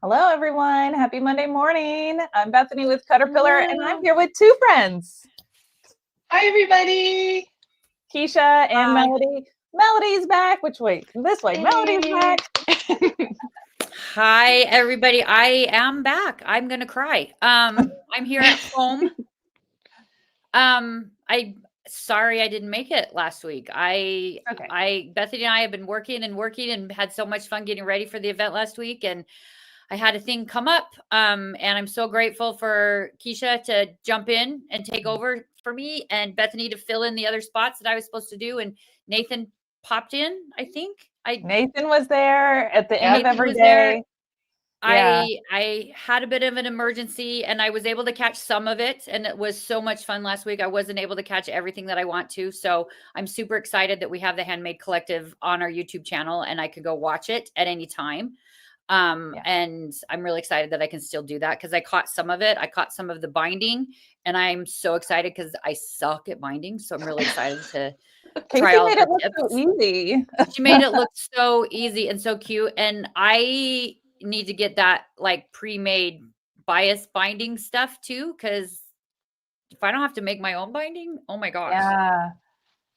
Hello, everyone. Happy Monday morning. I'm Bethany with Caterpillar, and I'm Hello. here with two friends, Hi, everybody. Keisha and Hi. Melody. Melody's back. Which way? This way. Melody's back. Hi, everybody. I am back. I'm gonna cry. I'm here at home. I sorry I didn't make it last week. Okay. Bethany and I have been working and had so much fun getting ready for the event last week, and I had a thing come up. And I'm so grateful for Keisha to jump in and take over for me, and Bethany to fill in the other spots that I was supposed to do, and Nathan popped in. I think I Nathan was there at the and end of Nathan every was there. day. Yeah. I had a bit of an emergency and I was able to catch some of it, and it was so much fun last week. I wasn't able to catch everything that I want to. So I'm super excited that we have the Handmade Collective on our YouTube channel and I could go watch it at any time. Yeah. And I'm really excited that I can still do that because I caught some of it. I caught some of the binding, and I'm so excited because I suck at binding. So I'm really excited to try Casey all of made her it look so tips. easy. She made it look so easy and so cute. And I need to get that like pre-made bias binding stuff too, because if I don't have to make my own binding, oh my gosh. Yeah.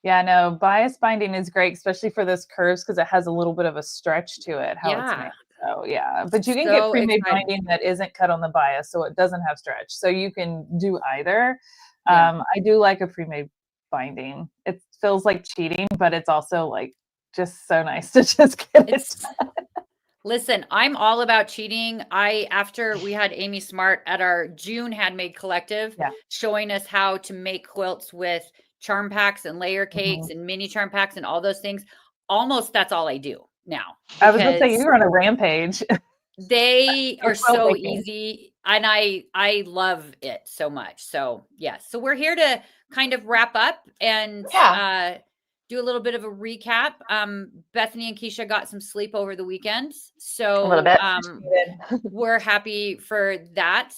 Yeah, no, bias binding is great, especially for those curves because it has a little bit of a stretch to it, how it's made. Yeah. So yeah, but you can get So pre-made excited. binding that isn't cut on the bias, so it doesn't have stretch. So you can do either. Yeah. I do like a pre-made binding. It feels like cheating, but it's also like just so nice to just get it. It's listen, I'm all about cheating. After we had Amy Smart at our June Handmade Collective Yeah. showing us how to make quilts with charm packs and layer cakes Mhm. and mini charm packs and all those things. Almost that's all I do now I was gonna say you because were on a rampage. they For are quilt so making. easy and I love it so much. So, yeah. So we're here to kind of wrap up and Yeah. do a little bit of a recap. Bethany and Keisha got some sleep over the weekend. A little So, bit. we're happy for that.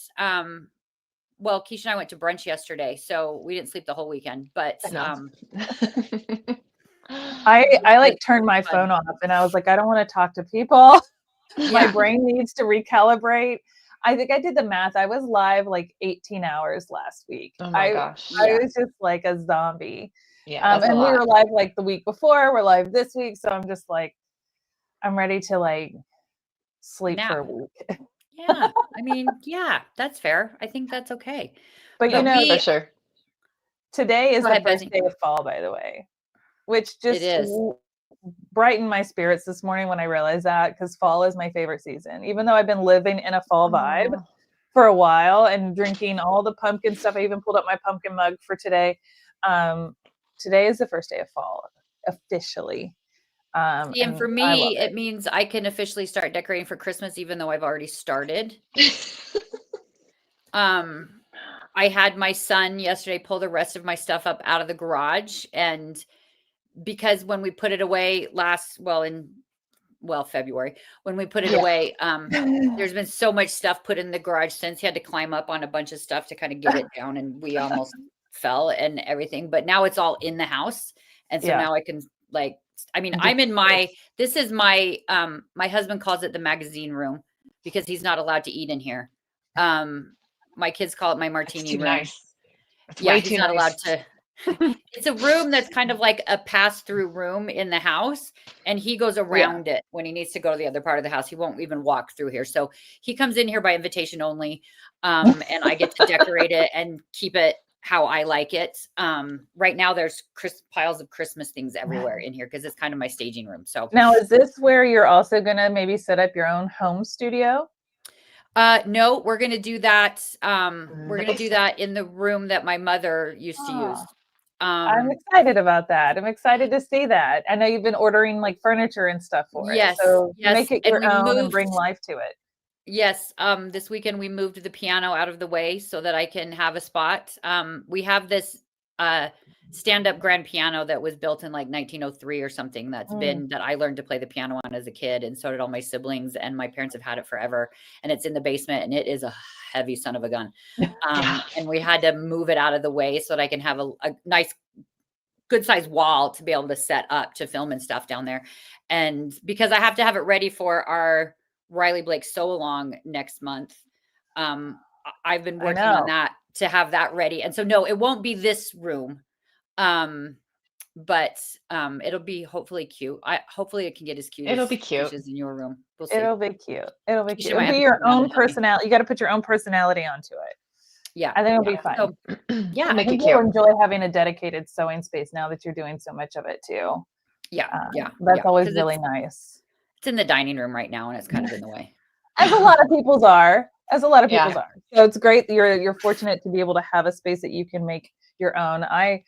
Well, Keisha and I went to brunch yesterday, so we didn't sleep the whole weekend, but No. I like but turned my fun. phone off and I was like, I don't want to talk to people. My Yeah. brain needs to recalibrate. I think I did the math. I was live like 18 hours last week. Oh my I gosh. I Yeah. was just like a zombie. Yeah, that's a And we lot. were live like the week before. We're live this week, so I'm just like I'm ready to like sleep for Nap. a week. Yeah. I mean, yeah, that's fair. I think that's okay. But you But No, know, for we sure. today is Go the ahead, first Betsy. day of fall, by the way, which It just is. brightened my spirits this morning when I realized that because fall is my favorite season. Even though I've been living in a fall vibe Oh, for a while and drinking all the pumpkin stuff. I even pulled up my pumpkin mug for today. Um, Today is the first day of fall officially. See, and And for I love me, it. it means I can officially start decorating for Christmas, even though I've already started. Um, I had my son yesterday pull the rest of my stuff up out of the garage, and because when we put it away February, when we put it Yeah. away, there's been so much stuff put in the garage since. He had to climb up on a bunch of stuff to kind of get it down, and we almost fell and everything. But now it's all in the house, and so Yeah. now I can like. I mean, Do I'm in my. this. This is my. My husband calls it the magazine room because he's not allowed to eat in here. Um, my kids call it my that's martini too room. nice. That's Yeah, way he's too not allowed nice. to. It's a room that's kind of like a pass-through room in the house, and he goes Yeah. around it when he needs to go to the other part of the house. He won't even walk through here. So he comes in here by invitation only, and I get to decorate it and keep it how I like it. Right now there's piles of Christmas things everywhere in here because it's kind of my staging room. So Now, is this where you're also gonna maybe set up your own home studio? no, we're gonna do that. We're The gonna do basement. that in the room that my mother used to Oh, use. I'm Um, excited about that. I'm excited to see that. I know you've been ordering like furniture and stuff for it. yes, So yes. make it And your we own and moved. bring life to it. Yes, this weekend we moved the piano out of the way so that I can have a spot. We have this uh stand-up grand piano that was built in like 1903 or something Mm. that I learned to play the piano on as a kid, and so did all my siblings, and my parents have had it forever, and it's in the basement, and it is a heavy son of a gun. Yeah. And we had to move it out of the way so that I can have a nice good sized wall to be able to set up to film and stuff down there. And because I have to have it ready for our Riley Blake sew along next month. I've been I working on know. that to have that ready. And so no, it won't be this room. But it'll be hopefully cute. Hopefully it can get as cute It'll as be cute. Keisha's in your room. We'll see. It'll be cute. It'll be Keisha cute. might It'll have be to your come down own and help me. personality. You got to put your own personality onto it. Yeah. I think it'll be yeah. fun. So, yeah. We'll I make think it you'll cute. enjoy having a dedicated sewing space now that you're doing so much of it too. Yeah. That's always 'Cause really nice. It's in the dining room right now and it's kind of in the way. As a lot of people's are. Yeah. So it's great that you're fortunate to be able to have a space that you can make your own. I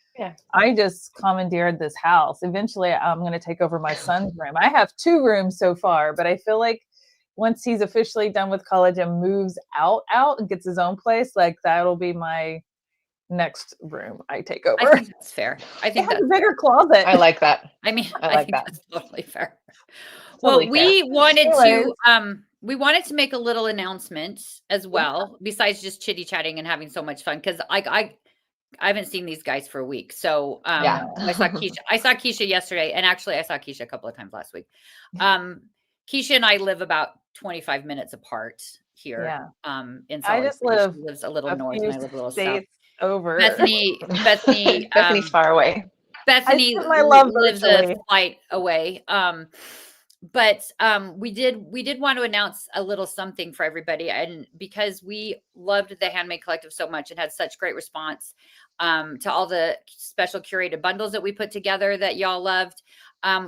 just commandeered this house. Eventually I'm going to take over my son's room. I have 2 rooms so far, but I feel like once he's officially done with college and moves out and gets his own place, like that'll be my next room I take over. I think that's fair. I think it has that's a bigger closet. I like that. I mean, I I like think that. that's totally fair. Totally Well, we Anyways. wanted to make a little announcement as well, besides just chitty chatting and having so much fun. Cause I haven't seen these guys for a week. So Yeah. I saw Keisha yesterday, and actually I saw Keisha a couple of times last week. Keisha and I live about 25 minutes apart here. Yeah. In I Salt Lake just City. live She lives a little a north few and I live a little south. states over. Bethany's far away. Bethany sent my love lives virtually. a flight away. But we did want to announce a little something for everybody, and because we loved the Handmade Collective so much and had such great response to all the special curated bundles that we put together that y'all loved,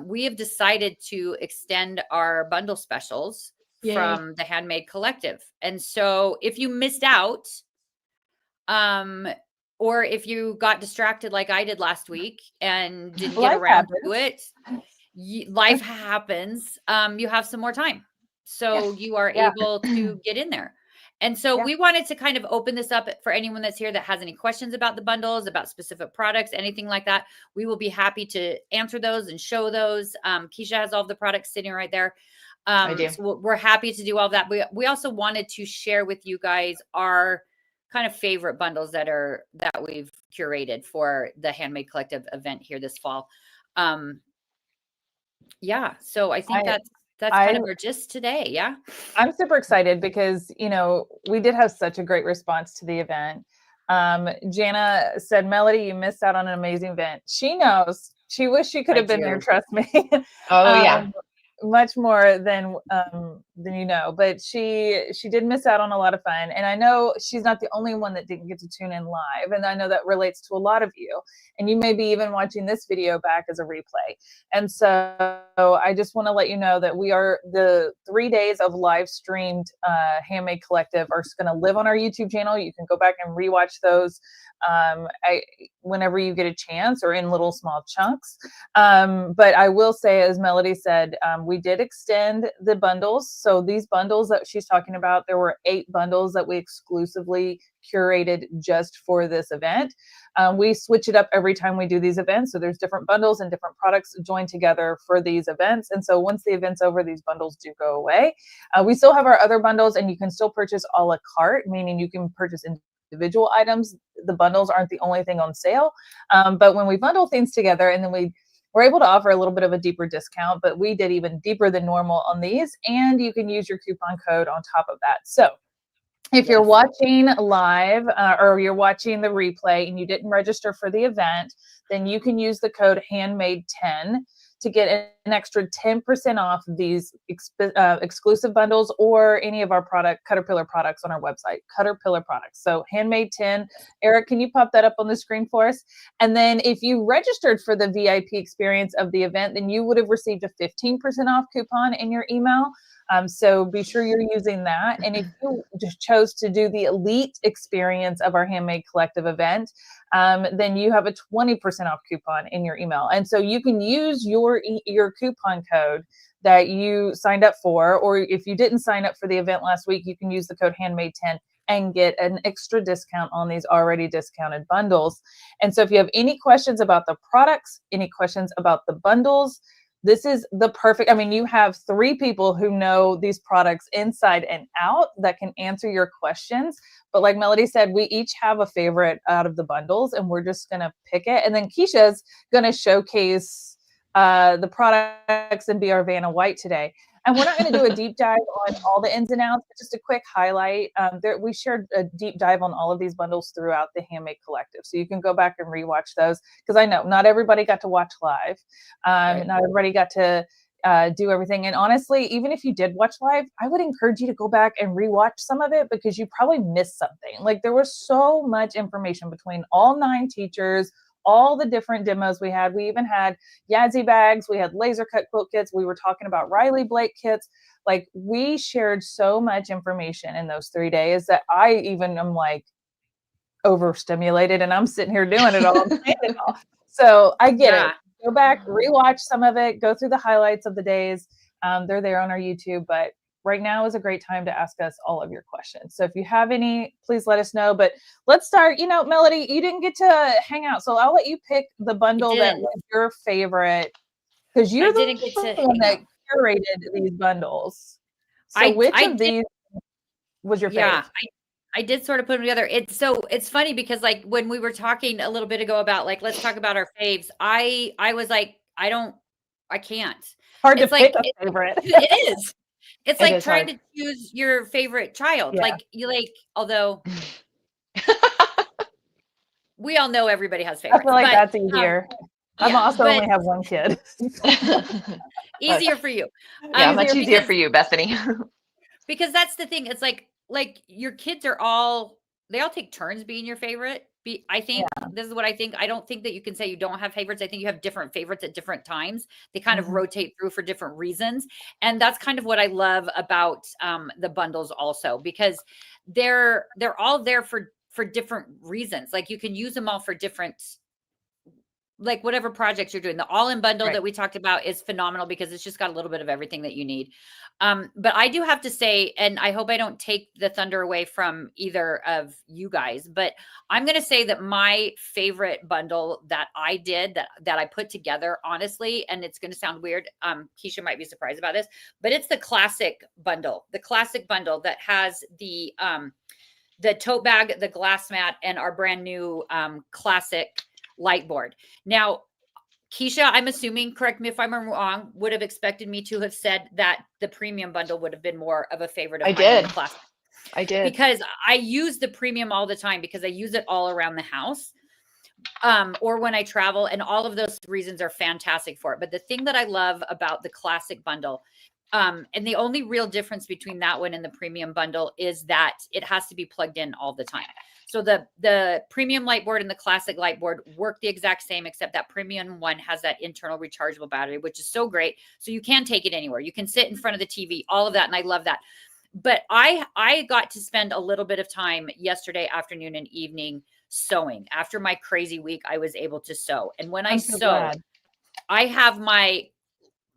we have decided to extend our bundle specials Yay. from the Handmade Collective. And so if you missed out, or if you got distracted like I did last week and didn't get Life around to happens. it, life happens. You have some more time. So you are able to get in there. And so we wanted to kind of open this up for anyone that's here that has any questions about the bundles, about specific products, anything like that. We will be happy to answer those and show those. Keisha has all of the products sitting right there. I do. So we're happy to do all that. We also wanted to share with you guys our kind of favorite bundles that we've curated for the Handmade Collective event here this fall. So I think that's kind of our gist today. Yeah. I'm super excited because, we did have such a great response to the event. Jana said, Melody, you missed out on an amazing event. She knows. She wished she could have been there, trust me. Oh, yeah. Much more than but she did miss out on a lot of fun, and I know she's not the only one that didn't get to tune in live, and I know that relates to a lot of you, and you may be even watching this video back as a replay. And so I just want to let you know that we are the 3 days of live streamed Handmade Collective are going to live on our YouTube channel. You can go back and rewatch those whenever you get a chance, or in little small chunks. But I will say, as Melody said, we did extend the bundles. So these bundles that she's talking about, there were 8 bundles that we exclusively curated just for this event. We switch it up every time we do these events. So there's different bundles and different products joined together for these events. And so once the event's over, these bundles do go away. We still have our other bundles, and you can still purchase a la carte, meaning you can purchase individual items. The bundles aren't the only thing on sale. But when we bundle things together, and then we're able to offer a little bit of a deeper discount, but we did even deeper than normal on these, and you can use your coupon code on top of that. So if you're watching live or you're watching the replay and you didn't register for the event, then you can use the code handmade10 to get an extra 10% off these exclusive bundles or any of our Caterpillar products on our website, Caterpillar products. So Handmade 10. Eric, can you pop that up on the screen for us? And then if you registered for the VIP experience of the event, then you would have received a 15% off coupon in your email. So be sure you're using that. And if you just chose to do the elite experience of our Handmade Collective event, then you have a 20% off coupon in your email. And so you can use your coupon code that you signed up for, or if you didn't sign up for the event last week, you can use the code handmade10 and get an extra discount on these already discounted bundles. And so if you have any questions about the products, any questions about the bundles, this is the perfect, you have 3 people who know these products inside and out that can answer your questions. But like Melody said, we each have a favorite out of the bundles, and we're just going to pick it. And then Keisha's going to showcase the products and be our Vanna White today. And we're not going to do a deep dive on all the ins and outs, but just a quick highlight. We shared a deep dive on all of these bundles throughout the Handmade Collective. So you can go back and rewatch those, because I know not everybody got to watch live. Right. Not everybody got to do everything. And honestly, even if you did watch live, I would encourage you to go back and rewatch some of it, because you probably missed something. Like, there was so much information between all 9 teachers, all the different demos we had. We even had Yazzie bags, we had laser cut quilt kits, we were talking about Riley Blake kits. Like, we shared so much information in those 3 days that I even am like overstimulated, and I'm sitting here doing it all. So I get it. Go back, rewatch some of it, go through the highlights of the days. They're there on our YouTube, but right now is a great time to ask us all of your questions. So if you have any, please let us know. But let's start. Melody, you didn't get to hang out, so I'll let you pick the bundle that was your favorite, because you're the one that curated these bundles. So which of these was your favorite? I did sort of put them together. It's funny because, like, when we were talking a little bit ago about, like, let's talk about our faves, I was like, I can't. Hard to pick a favorite. It is. It's like trying to choose your favorite child. Yeah. Although we all know everybody has favorites. I feel like that's easier. I also only have one kid. Easier for you. Yeah, much easier for you, Bethany. Because that's the thing. It's like your kids they all take turns being your favorite. I think this is what I think. I don't think that you can say you don't have favorites. I think you have different favorites at different times. They kind of rotate through for different reasons. And that's kind of what I love about the bundles also, because they're all there for different reasons. Like, you can use them all for different, like, whatever projects you're doing. The all-in bundle that we talked about is phenomenal, because it's just got a little bit of everything that you need. But I do have to say, and I hope I don't take the thunder away from either of you guys, but I'm going to say that my favorite bundle that I did, that I put together, honestly, and it's going to sound weird, Keisha might be surprised about this, but it's the classic bundle that has the tote bag, the glass mat, and our brand new classic light board. Now, Keisha, I'm assuming, correct me if I'm wrong, would have expected me to have said that the premium bundle would have been more of a favorite of mine than the classic. I did. Because I use the premium all the time, because I use it all around the house, or when I travel, and all of those reasons are fantastic for it. But the thing that I love about the classic bundle, and the only real difference between that one and the premium bundle, is that it has to be plugged in all the time. So the premium light board and the classic light board work the exact same, except that premium one has that internal rechargeable battery, which is so great. So you can take it anywhere. You can sit in front of the TV, all of that. And I love that. But I got to spend a little bit of time yesterday afternoon and evening sewing. After my crazy week, I was able to sew. And when I sew, I have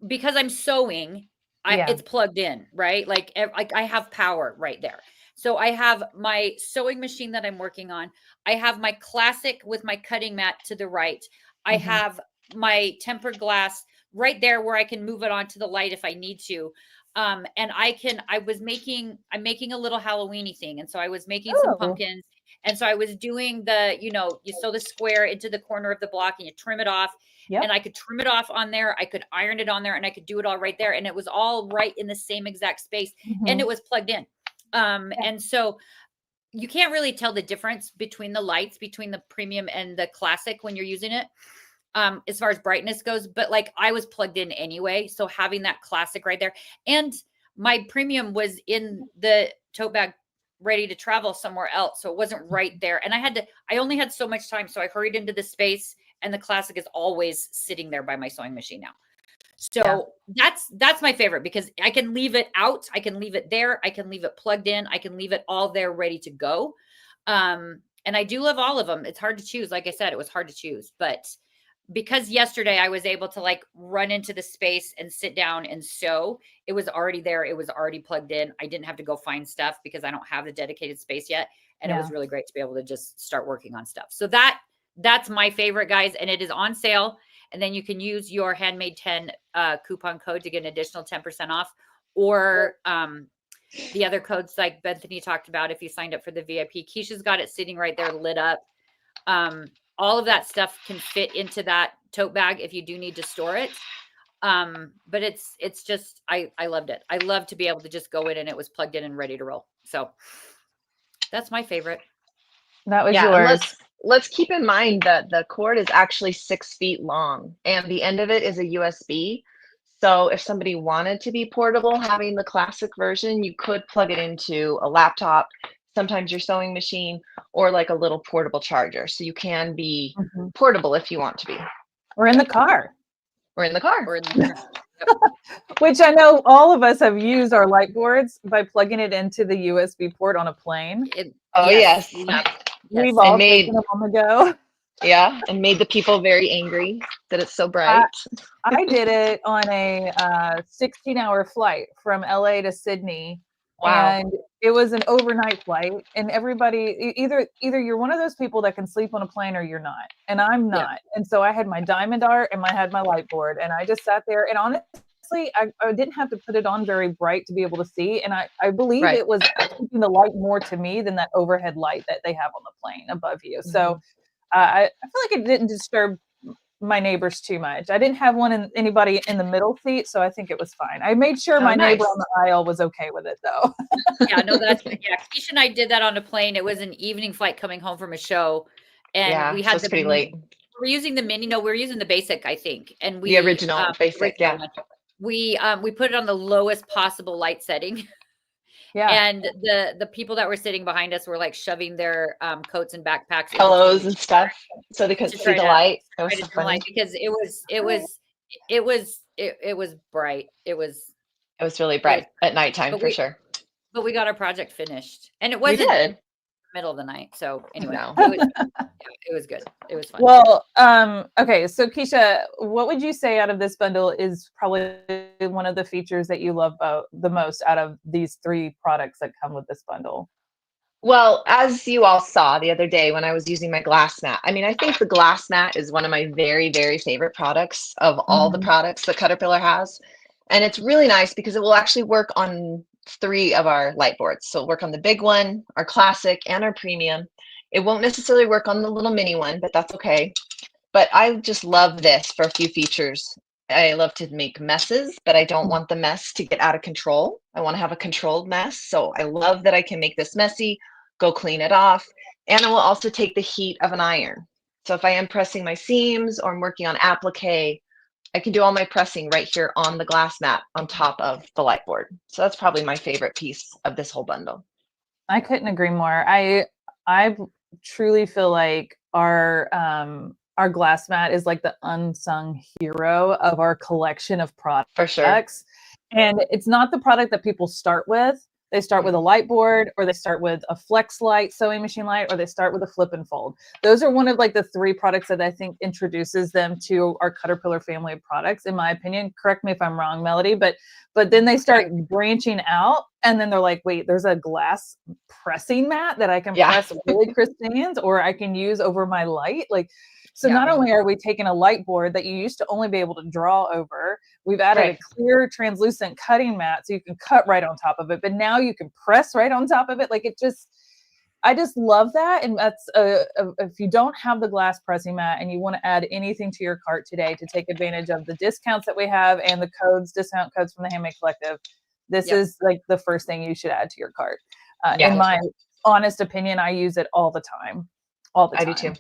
because I'm sewing, it's plugged in, right? Like I have power right there. So I have my sewing machine that I'm working on. I have my classic with my cutting mat to the right. I have my tempered glass right there where I can move it onto the light if I need to. And I'm making a little Halloweeny thing. And so I was making some pumpkins. And so I was doing you sew the square into the corner of the block and you trim it off. Yep. And I could trim it off on there. I could iron it on there, and I could do it all right there. And it was all right in the same exact space. And it was plugged in. And so you can't really tell the difference between the lights, between the premium and the classic when you're using it, as far as brightness goes. But like, I was plugged in anyway. So having that classic right there, and my premium was in the tote bag ready to travel somewhere else. So it wasn't right there. And I only had so much time. So I hurried into the space, and the classic is always sitting there by my sewing machine now. So that's my favorite, because I can leave it out. I can leave it there. I can leave it plugged in. I can leave it all there ready to go. And I do love all of them. It's hard to choose. Like I said, it was hard to choose, but because yesterday I was able to like run into the space and sit down and sew, it was already there. It was already plugged in. I didn't have to go find stuff because I don't have the dedicated space yet. And it was really great to be able to just start working on stuff. So that's my favorite, guys. And it is on sale. And then you can use your Handmade 10 coupon code to get an additional 10% off, or the other codes like Bethany talked about. If you signed up for the VIP, Keisha's got it sitting right there lit up. All of that stuff can fit into that tote bag if you do need to store it. But it's just, I loved it. I love to be able to just go in and it was plugged in and ready to roll. So that's my favorite. That was Yeah, and yours. let's keep in mind that the cord is actually 6 feet long, and the end of it is a USB. So if somebody wanted to be portable, having the classic version, you could plug it into a laptop, sometimes your sewing machine, or like a little portable charger. So you can be Mhm. portable if you want to be, Or in the car. or in the car. Or in the Which I know all of us have used our light boards by plugging it into the USB port on a plane. Oh, yes, yes. we have. We've Yes. all And made, taken them on the go. yeah, and made the people very angry that it's so I, bright. I did it on a 16-hour flight from LA to Sydney, Wow. and it was an overnight flight. And everybody, either you're one of those people that can sleep on a plane or you're not, and I'm Yeah. not. And so I had my diamond art and I had my light board, and I just sat there. And honestly, I didn't have to put it on very bright to be able to see, and I believe Right. it was keeping the light more to me than that overhead light that they have on the plane above you. So I feel like it didn't disturb my neighbors too much. I didn't have anybody in the middle seat, so I think it was fine. I made sure Oh, my neighbor nice. on the aisle was okay with it, though. Yeah, no, that's yeah. Keisha and I did that on a plane. It was an evening flight coming home from a show, and Yeah, we so had it's pretty late. we're using the mini. No, we're using the basic, I think, and The original basic, original yeah. one. We put it on the lowest possible light setting, Yeah. and the people that were sitting behind us were like shoving their coats and backpacks in Pillows between and stuff, so they couldn't to see try the to light. It was so dim the funny. light because it was bright. It was It was really it was bright at nighttime but for sure. we got our project finished, and it We wasn't did. middle of the night. So anyway, No. it was good. It was fun. Well, okay. So Keisha, what would you say out of this bundle is probably one of the features that you love the most out of these 3 products that come with this bundle? Well, as you all saw the other day when I was using my glass mat, I mean, I think the glass mat is one of my very, very favorite products of all the Mhm. products that Caterpillar has. And it's really nice because it will actually work on 3 of our light boards. So it'll work on the big one, our classic, and our premium. It won't necessarily work on the little mini one, but that's okay. But I just love this for a few features. I love to make messes, but I don't want the mess to get out of control. I want to have a controlled mess. So I love that I can make this messy, go clean it off, and it will also take the heat of an iron. So if I am pressing my seams or I'm working on applique, I can do all my pressing right here on the glass mat on top of the light board. So that's probably my favorite piece of this whole bundle. I couldn't agree more. I truly feel like our glass mat is like the unsung hero of our collection of products. For sure. And it's not the product that people start with. They start with a light board, or they start with a flex light, sewing machine light, or they start with a flip and fold. Those are one of like the 3 products that I think introduces them to our Caterpillar family of products, in my opinion. Correct me if I'm wrong, Melody, but then they start branching out, and then they're like, wait, there's a glass pressing mat that I can press really Christine's, or I can use over my light. Like, so not only are we taking a light board that you used to only be able to draw over, we've added a clear translucent cutting mat so you can cut right on top of it, but now you can press right on top of it. Like, I just love that. And that's if you don't have the glass pressing mat and you want to add anything to your cart today to take advantage of the discounts that we have and the discount codes from the Handmade Collective, this is like the first thing you should add to your cart. In my honest opinion, I use it all the time. I do too.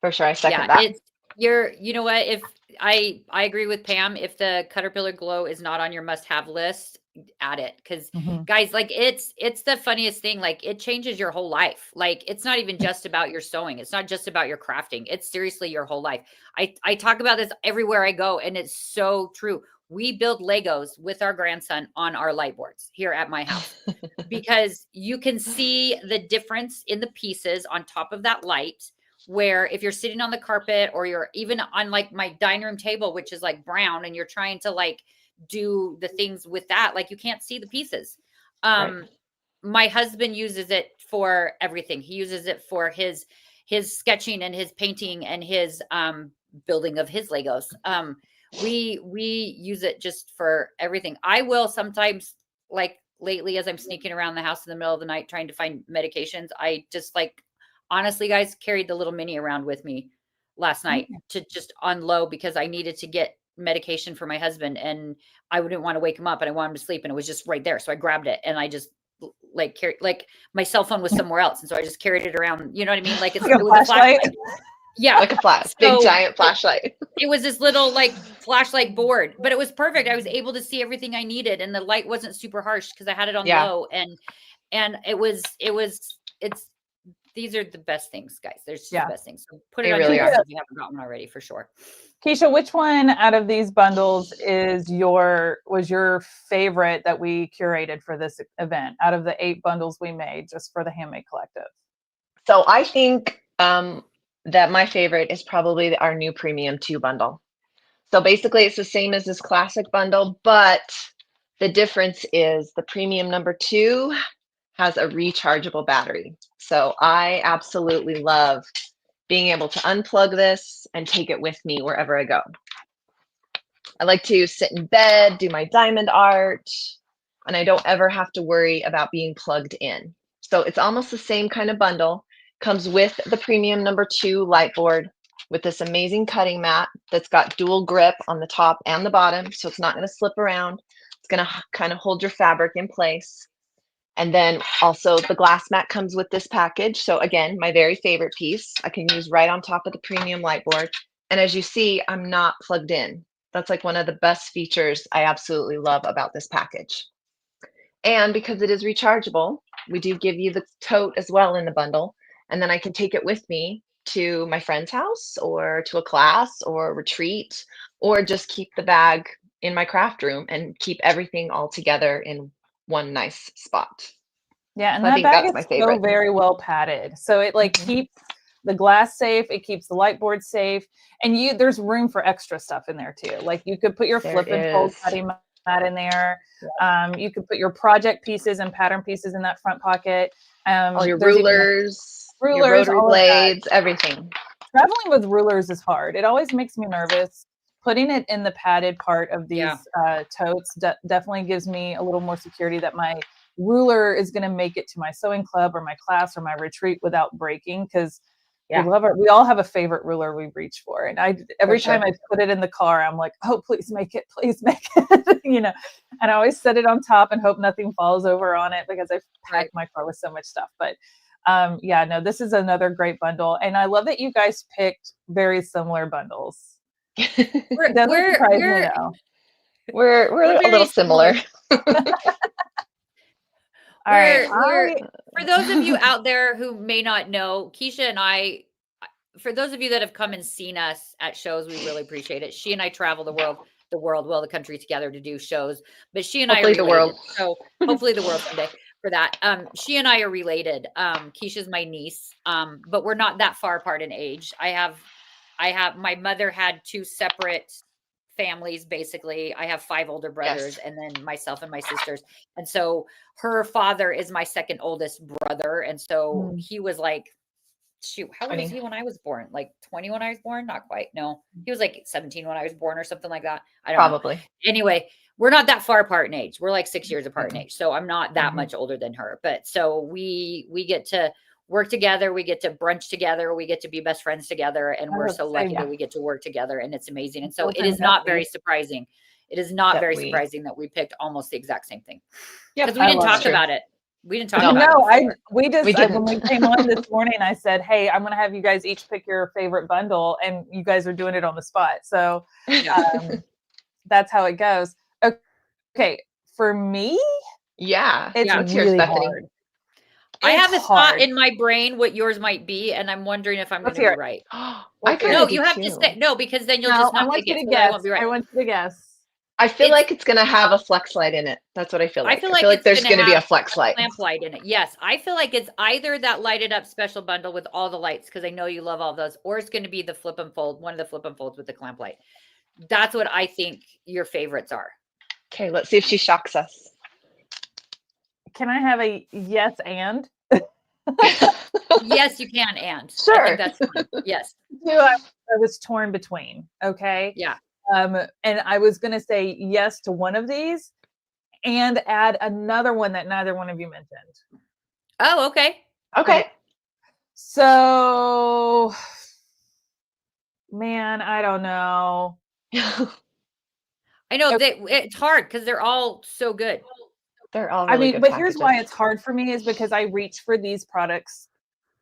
For sure. I second that. You know what? If I agree with Pam, if the Caterpillar Glow is not on your must-have list, add it. Cause guys, like it's the funniest thing. Like it changes your whole life. Like it's not even just about your sewing. It's not just about your crafting. It's seriously your whole life. I talk about this everywhere I go, and it's so true. We build Legos with our grandson on our light boards here at my house because you can see the difference in the pieces on top of that light. Where if you're sitting on the carpet or you're even on like my dining room table, which is like brown, and you're trying to like do the things with that, like you can't see the pieces. My husband uses it for everything. He uses it for his sketching and his painting and his building of his Legos. We use it just for everything. I will sometimes, like lately, as I'm sneaking around the house in the middle of the night trying to find medications, I just like, honestly, guys, carried the little mini around with me last night to just on low because I needed to get medication for my husband, and I wouldn't want to wake him up, and I want him to sleep, and it was just right there. So I grabbed it, and I just like carried, like my cell phone was somewhere else, and so I just carried it around. You know what I mean? Like it was a flashlight. Yeah, like a flash, big giant flashlight. It was this little like flashlight board, but it was perfect. I was able to see everything I needed, and the light wasn't super harsh because I had it on low, and it's these are the best things, guys. They're just the best things. So put it on your list if you haven't gotten one already, for sure. Keisha, which one out of these bundles was your favorite that we curated for this event out of the 8 bundles we made just for the Handmade Collective? So I think that my favorite is probably our new Premium 2 bundle. So basically it's the same as this classic bundle, but the difference is the Premium number 2 has a rechargeable battery. So I absolutely love being able to unplug this and take it with me wherever I go. I like to sit in bed, do my diamond art, and I don't ever have to worry about being plugged in. So it's almost the same kind of bundle. Comes with the Premium number 2 light board with this amazing cutting mat that's got dual grip on the top and the bottom, so it's not going to slip around. It's going to kind of hold your fabric in place. And then also the glass mat comes with this package. So again, my very favorite piece I can use right on top of the Premium light board. And as you see, I'm not plugged in. That's like one of the best features I absolutely love about this package. And because it is rechargeable, we do give you the tote as well in the bundle. And then I can take it with me to my friend's house or to a class or a retreat, or just keep the bag in my craft room and keep everything all together in one nice spot. Yeah, and so that bag my is favorite. so very well padded. So it like keeps the glass safe, it keeps the light board safe, and there's room for extra stuff in there too. Like you could put your flip and fold cutting mat in there. You could put your project pieces and pattern pieces in that front pocket. All your rulers, your rotary blades, everything. Traveling with rulers is hard. It always makes me nervous. Putting it in the padded part of these totes definitely gives me a little more security that my ruler is going to make it to my sewing club or my class or my retreat without breaking, because we all have a favorite ruler we reach for. And every time I put it in the car, I'm like, oh, please make it, you know, and I always set it on top and hope nothing falls over on it because I've packed my car with so much stuff. But this is another great bundle. And I love that you guys picked very similar bundles. We're a little similar. All right. For those of you out there who may not know, Keisha and I, for those of you that have come and seen us at shows, we really appreciate it. She and I travel the country together to do shows, but she and hopefully I are related. The world. So hopefully the world someday for that. She and I are related. Keisha's my niece, but we're not that far apart in age. I have my mother had 2 separate families. Basically, I have 5 older brothers and then myself and my sisters. And so her father is my second oldest brother. And so he was like, shoot, how old was he when I was born? Like 20 when I was born? Not quite. No, he was like 17 when I was born or something like that. I don't know. Anyway, we're not that far apart in age. We're like 6 years apart in age. So I'm not that much older than her. But so we get to work together. We get to brunch together. We get to be best friends together. And we're so lucky that we get to work together, and it's amazing. And so it is not very surprising. It is not very surprising that we picked almost the exact same thing. Because we didn't talk about it. We didn't talk about it. When we came on this morning, I said, hey, I'm going to have you guys each pick your favorite bundle, and you guys are doing it on the spot. So that's how it goes. Okay. For me, it's really hard. I have a thought in my brain what yours might be, and I'm wondering if I'm going to be right. You have to say no, because then you'll just not pick it. I won't be right. I want you to guess. I feel like it's going to have a flex light in it. That's what I feel like. I feel like there's going to be a flex light. Lamp light in it. Yes. I feel like it's either that lighted up special bundle with all the lights, because I know you love all those, or it's going to be the flip and fold, one of the flip and folds with the clamp light. That's what I think your favorites are. Okay, let's see if she shocks us. Can I have a yes and? Yes, you can. And sure, I think that's fine. Yes. I was torn between. Okay. Yeah. And I was going to say yes to one of these and add another one that neither one of you mentioned. Oh, okay. Okay. So, man, I don't know. I know it's hard because they're all so good. They're all really good but packages. here's why it's hard for me is because I reach for these products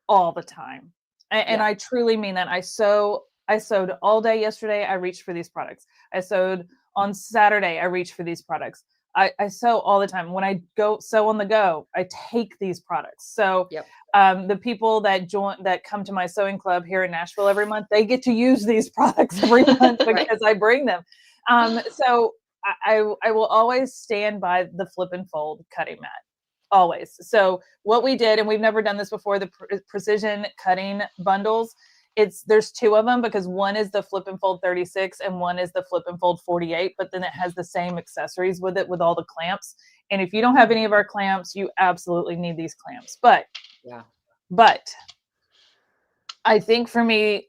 all the time. And I truly mean that. I sewed all day yesterday. I reached for these products. I sewed on Saturday. I reached for these products. I sew all the time. When I go sew on the go, I take these products. So the people that come to my sewing club here in Nashville every month, they get to use these products every month because I bring them. So I will always stand by the flip and fold cutting mat. Always. So what we did, and we've never done this before, the precision cutting bundles, there's two of them because one is the flip and fold 36 and one is the flip and fold 48, but then it has the same accessories with it with all the clamps. And if you don't have any of our clamps, you absolutely need these clamps. But I think for me,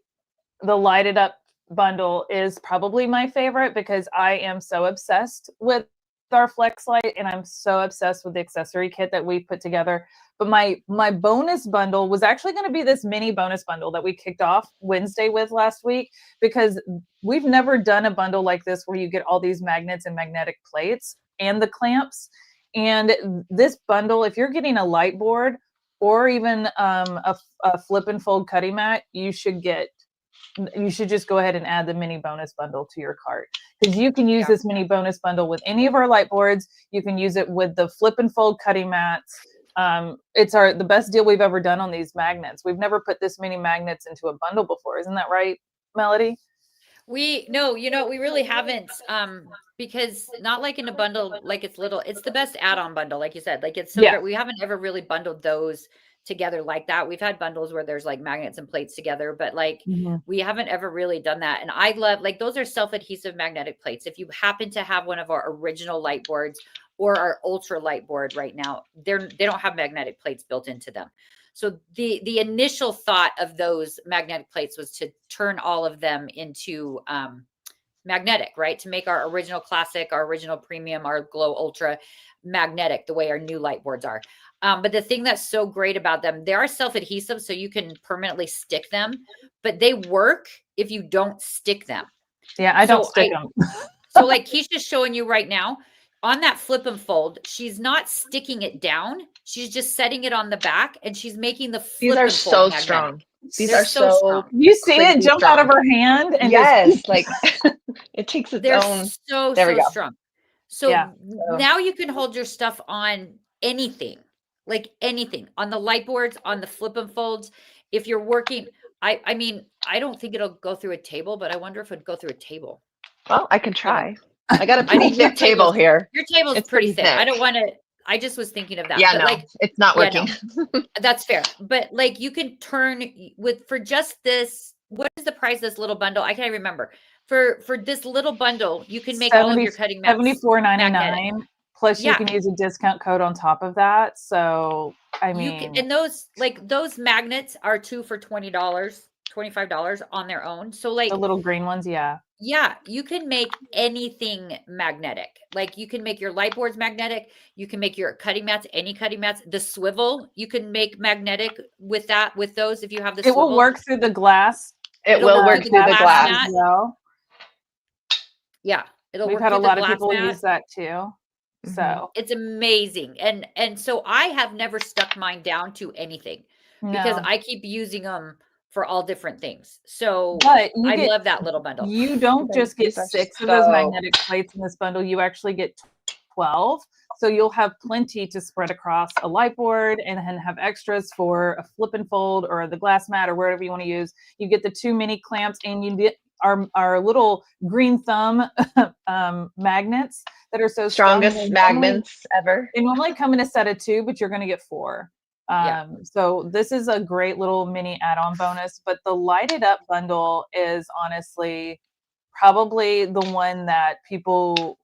the lighted up bundle is probably my favorite because I am so obsessed with our Flex Light and I'm so obsessed with the accessory kit that we put together. But my bonus bundle was actually going to be this mini bonus bundle that we kicked off Wednesday with last week, because we've never done a bundle like this where you get all these magnets and magnetic plates and the clamps. And this bundle, if you're getting a light board or even a flip and fold cutting mat, you should just go ahead and add the mini bonus bundle to your cart, because you can use this mini bonus bundle with any of our light boards. You can use it with the flip and fold cutting mats. It's the best deal we've ever done on these magnets. We've never put this many magnets into a bundle before. Isn't that right, Melody? We really haven't, because not like in a bundle, like it's little, it's the best add-on bundle. Like you said, like it's so great. We haven't ever really bundled those together like that. We've had bundles where there's like magnets and plates together, but like we haven't ever really done that. And I love, like, those are self-adhesive magnetic plates. If you happen to have one of our original light boards or our ultra light board right now, they don't have magnetic plates built into them. So the initial thought of those magnetic plates was to turn all of them into magnetic, right? To make our original classic, our original premium, our glow ultra magnetic, the way our new light boards are. But the thing that's so great about them, they are self-adhesive, so you can permanently stick them, but they work if you don't stick them. Yeah, I don't stick them. So like Keisha's showing you right now, on that flip and fold, she's not sticking it down. She's just setting it on the back and she's making the flip. These are so strong. These are so strong. You see it jump out of her hand? And yes, like it takes its own. So strong. So now you can hold your stuff on anything, like anything, on the light boards, on the flip and folds. If you're working, I mean, I don't think it'll go through a table, but I wonder if it'd go through a table. Well, I can try. I got a pretty thick table here. Your table's pretty thick. I don't want to. I just was thinking of that. Yeah, but no, like, it's not working. No, that's fair. But like, you can turn for just this. What is the price of this little bundle? I can't remember. For this little bundle, you can make all of your cutting mats $74.99. Plus, you can use a discount code on top of that. So, I mean, and those magnets are 2 for $20, $25 on their own. So like the little green ones, yeah, you can make anything magnetic. Like you can make your light boards magnetic. You can make your cutting mats, any cutting mats. The swivel, you can make magnetic with those. If you have the swivel. It will work through the glass. It will work through the glass. As well. Yeah. We've had a lot of people use that too. So it's amazing. And so I have never stuck mine down to anything because I keep using them for all different things. So I love that little bundle. You don't just get 6 of those magnetic plates in this bundle. You actually get 12. So you'll have plenty to spread across a light board and then have extras for a flip and fold or the glass mat or whatever you want to use. You get the 2 mini clamps and you get our little green thumb magnets that are so strongest magnets ever. They normally come in a set of 2, but you're going to get 4. So this is a great little mini add-on bonus, but the lighted up bundle is honestly probably the one that people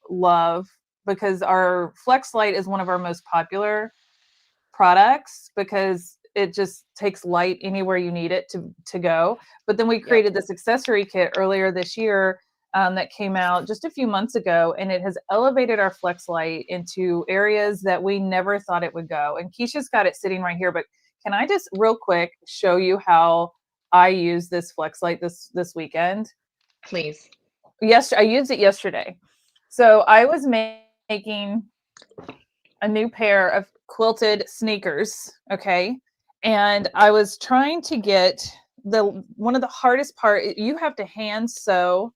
love because our Flex Light is one of our most popular products because it just takes light anywhere you need it to go. But then we created this accessory kit earlier this year that came out just a few months ago, and it has elevated our Flex Light into areas that we never thought it would go. And Keisha's got it sitting right here, but can I just real quick show you how I use this Flex Light this weekend? Please. Yes, I used it yesterday. So I was making a new pair of quilted sneakers, okay? And I was trying to get one of the hardest part, you have to hand sew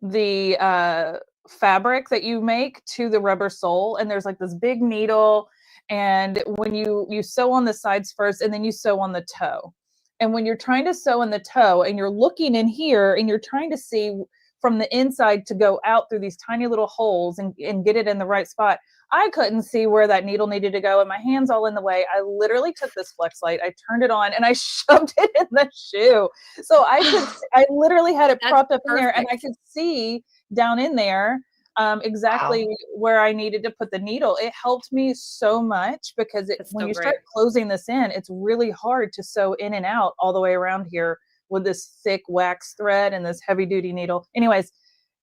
the fabric that you make to the rubber sole, and there's like this big needle, and when you sew on the sides first and then you sew on the toe. And when you're trying to sew in the toe and you're looking in here and you're trying to see from the inside to go out through these tiny little holes and get it in the right spot, I couldn't see where that needle needed to go and my hand's all in the way. I literally took this flex light, I turned it on and I shoved it in the shoe. So I literally had it That's propped up in there and I perfect. could see down in there exactly Wow. where I needed to put the needle. It helped me so much because That's when so you great. start closing this in, it's really hard to sew in and out all the way around here with this thick wax thread and this heavy duty needle. Anyways,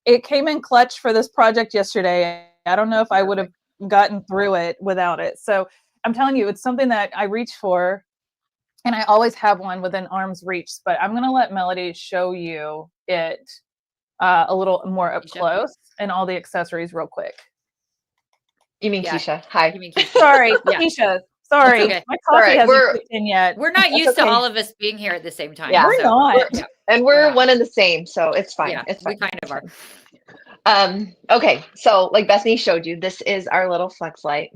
it came in clutch for this project yesterday. I don't know if I would have gotten through it without it. So I'm telling you, it's something that I reach for, and I always have one within arm's reach. But I'm gonna let Melody show you it a little more up Keisha? close and all the accessories real quick. You mean Yeah. Keisha? Hi. You mean Keisha? Sorry, Yeah. Keisha. Sorry, okay. my All coffee right, hasn't kicked in yet. We're not That's used to okay. all of us being here at the same time. Yeah. We're so not. yeah, And we're we're not. one and the same, so it's fine. Yeah, It's we fine. kind of are. Okay, so like Bethany showed you, this is our little flex light.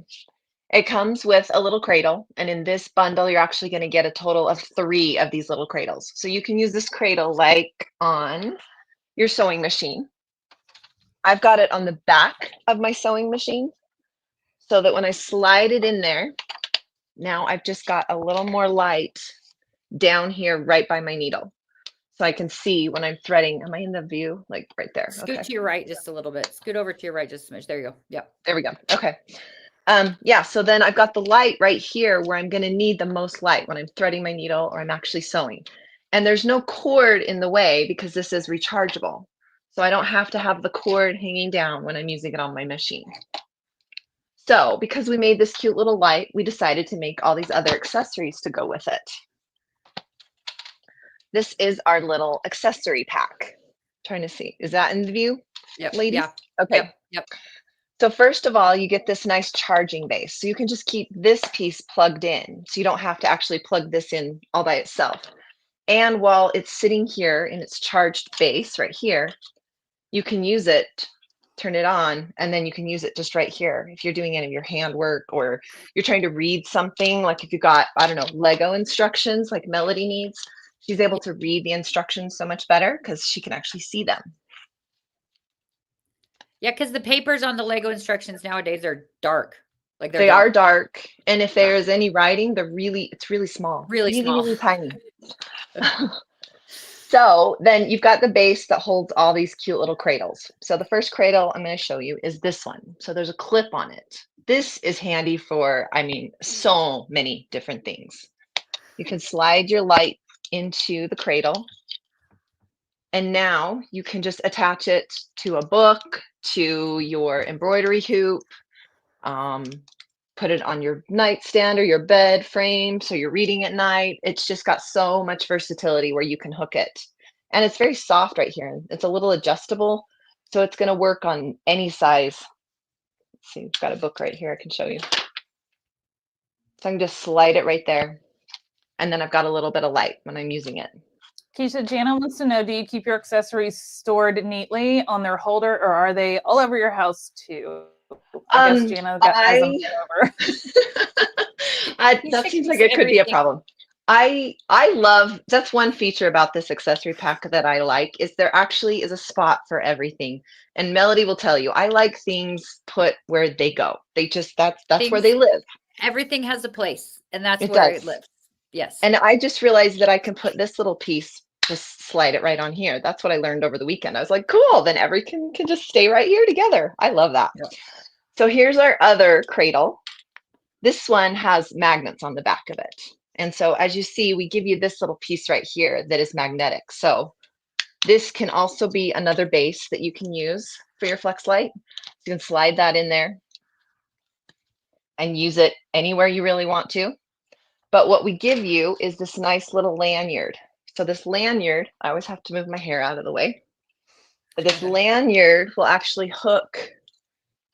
It comes with a little cradle, and in this bundle, you're actually going to get a total of 3 of these little cradles. So you can use this cradle like on your sewing machine. I've got it on the back of my sewing machine so that when I slide it in there, now I've just got a little more light down here right by my needle. So I can see when I'm threading. Am I in the view? Like right there. Scoot Okay. to your right just a little bit. Scoot over to your right just a smidge. There you go. Yep. There we go. Okay. Yeah, so then I've got the light right here where I'm going to need the most light when I'm threading my needle or I'm actually sewing. And there's no cord in the way because this is rechargeable. So I don't have to have the cord hanging down when I'm using it on my machine. So because we made this cute little light, we decided to make all these other accessories to go with it. This is our little accessory pack. Trying to see, is that in the view, Yep. ladies? Yeah. Okay. Yep. So first of all, you get this nice charging base. So you can just keep this piece plugged in. So you don't have to actually plug this in all by itself. And while it's sitting here in its charged base right here, you can use it, turn it on, and then you can use it just right here. If you're doing any of your handwork or you're trying to read something, like if you got, I don't know, Lego instructions like Melody needs, she's able to read the instructions so much better because she can actually see them. Yeah, because the papers on the Lego instructions nowadays are dark. Like They are dark, and if there is any writing, it's really small, Really small. really tiny. So then you've got the base that holds all these cute little cradles. So the first cradle I'm going to show you is this one. So there's a clip on it. This is handy for, I mean, so many different things. You can slide your light into the cradle, and now you can just attach it to a book, to your embroidery hoop, put it on your nightstand or your bed frame so you're reading at night. It's just got so much versatility where you can hook it. And it's very soft right here. It's a little adjustable, so it's going to work on any size. Let's see, I've got a book right here I can show you. So I can just slide it right there. And then I've got a little bit of light when I'm using it. Keisha, Jana wants to know, do you keep your accessories stored neatly on their holder, or are they all over your house too? I guess Jana has them over. That seems like it could be a problem. I love, that's one feature about this accessory pack that I like, is there actually is a spot for everything. And Melody will tell you, I like things put where they go. They just, that's where they live. Everything has a place, and that's where it lives. Yes. And I just realized that I can put this little piece, just slide it right on here. That's what I learned over the weekend. I was like, cool, then everything can just stay right here together. I love that. Yep. So here's our other cradle. This one has magnets on the back of it. And so as you see, we give you this little piece right here that is magnetic. So this can also be another base that you can use for your flex light. You can slide that in there and use it anywhere you really want to. But what we give you is this nice little lanyard. So this lanyard, I always have to move my hair out of the way. This lanyard will actually hook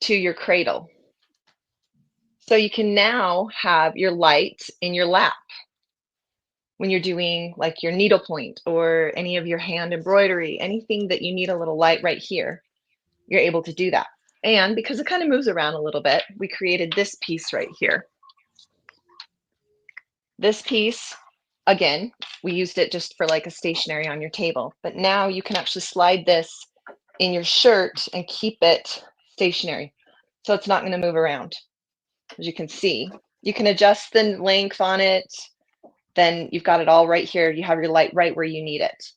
to your cradle. So you can now have your light in your lap when you're doing like your needlepoint or any of your hand embroidery, anything that you need a little light right here, you're able to do that. And because it kind of moves around a little bit, we created this piece right here. This piece, again, we used it just for like a stationery on your table, but now you can actually slide this in your shirt and keep it stationary. So it's not going to move around. As you can see, you can adjust the length on it. Then you've got it all right here. You have your light right where you need it.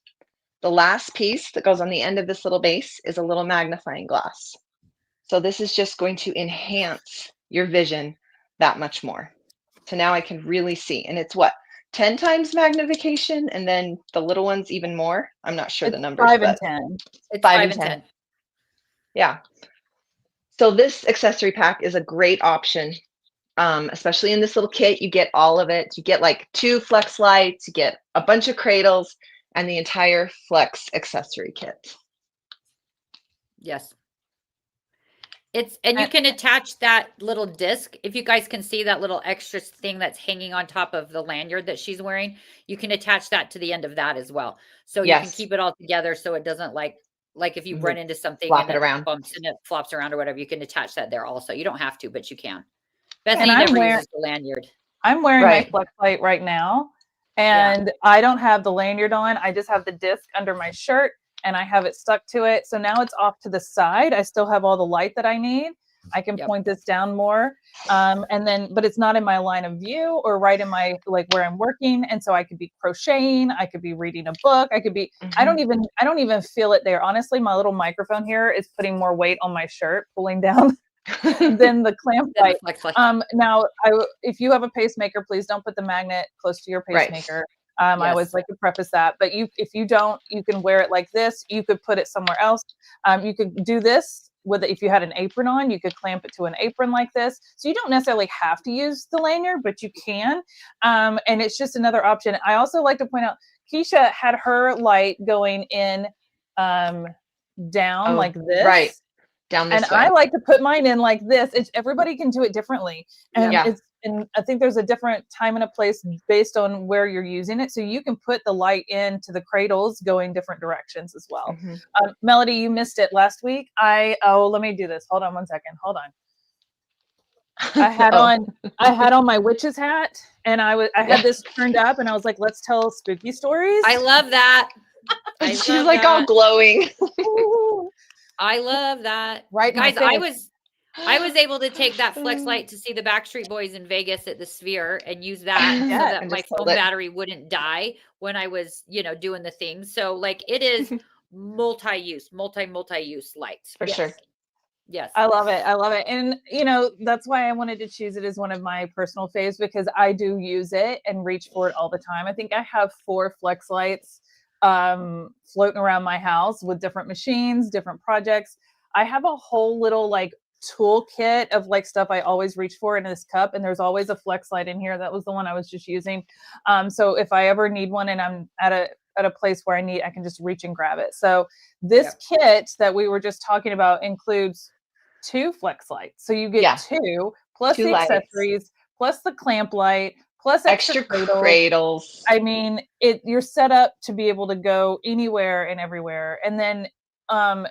The last piece that goes on the end of this little base is a little magnifying glass. So this is just going to enhance your vision that much more. So now I can really see. And it's what? 10 times magnification, and then the little ones even more. I'm not sure the numbers. 5 and 10. It's 5 and 10. Yeah. So this accessory pack is a great option. Especially in this little kit, you get all of it. You get like 2 flex lights, you get a bunch of cradles, and the entire flex accessory kit. Yes. And you can attach that little disc. If you guys can see that little extra thing that's hanging on top of the lanyard that she's wearing, you can attach that to the end of that as well. So you can keep it all together so it doesn't like if you run into something flop and it around, bumps and it flops around or whatever, you can attach that there also. You don't have to, but you can. Bethany never uses the lanyard. I'm wearing my flex light right now, and I don't have the lanyard on. I just have the disc under my shirt, and I have it stuck to it. So now it's off to the side. I still have all the light that I need. I can point this down more, but it's not in my line of view or right in my, like where I'm working. And so I could be crocheting. I could be reading a book. I could be, I don't even feel it there. Honestly, my little microphone here is putting more weight on my shirt, pulling down than the clamp light. Now, if you have a pacemaker, please don't put the magnet close to your pacemaker. I always like to preface that. But if you don't, you can wear it like this. You could put it somewhere else. You could do this with if you had an apron on, you could clamp it to an apron like this. So you don't necessarily have to use the lanyard, but you can. And it's just another option. I also like to point out, Keisha had her light going in down like this. Right. Down this way. I like to put mine in like this. Everybody can do it differently. And and I think there's a different time and a place based on where you're using it. So you can put the light into the cradles going different directions as well. Melody, you missed it last week. Let me do this. Hold on one second. Hold on. I had on my witch's hat, and I had this turned up, and I was like, let's tell spooky stories. I love that. She's like all glowing. I love that. Right, guys, I was able to take that flex light to see the Backstreet Boys in Vegas at the Sphere and use that so that my phone battery wouldn't die when I was, doing the thing. So like it is multi-use lights. For sure. Yes. I love it. I love it. And that's why I wanted to choose it as one of my personal faves, because I do use it and reach for it all the time. I think I have 4 flex lights floating around my house with different machines, different projects. I have a whole little like toolkit of like stuff I always reach for in this cup, and there's always a flex light in here. That was the one I was just using. So if I ever need one and I'm at a place where I can just reach and grab it. So this kit that we were just talking about includes 2 flex lights. So you get 2 plus 2 the accessories, plus the clamp light, plus extra cradles. I mean, you're set up to be able to go anywhere and everywhere. And then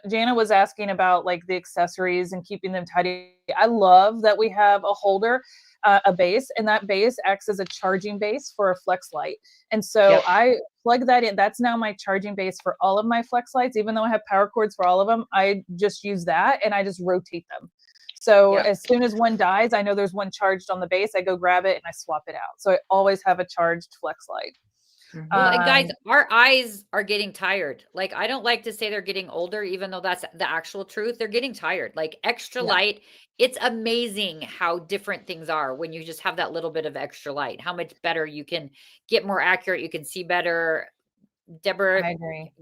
Jana was asking about like the accessories and keeping them tidy. I love that we have a holder, a base, and that base acts as a charging base for a flex light. And so I plug that in. That's now my charging base for all of my flex lights. Even though I have power cords for all of them, I just use that and I just rotate them. So as soon as one dies, I know there's one charged on the base. I go grab it and I swap it out. So I always have a charged flex light. Well, guys, our eyes are getting tired. Like, I don't like to say they're getting older, even though that's the actual truth. They're getting tired. Like extra light. It's amazing how different things are when you just have that little bit of extra light, how much better you can get, more accurate. You can see better. Deborah, I agree.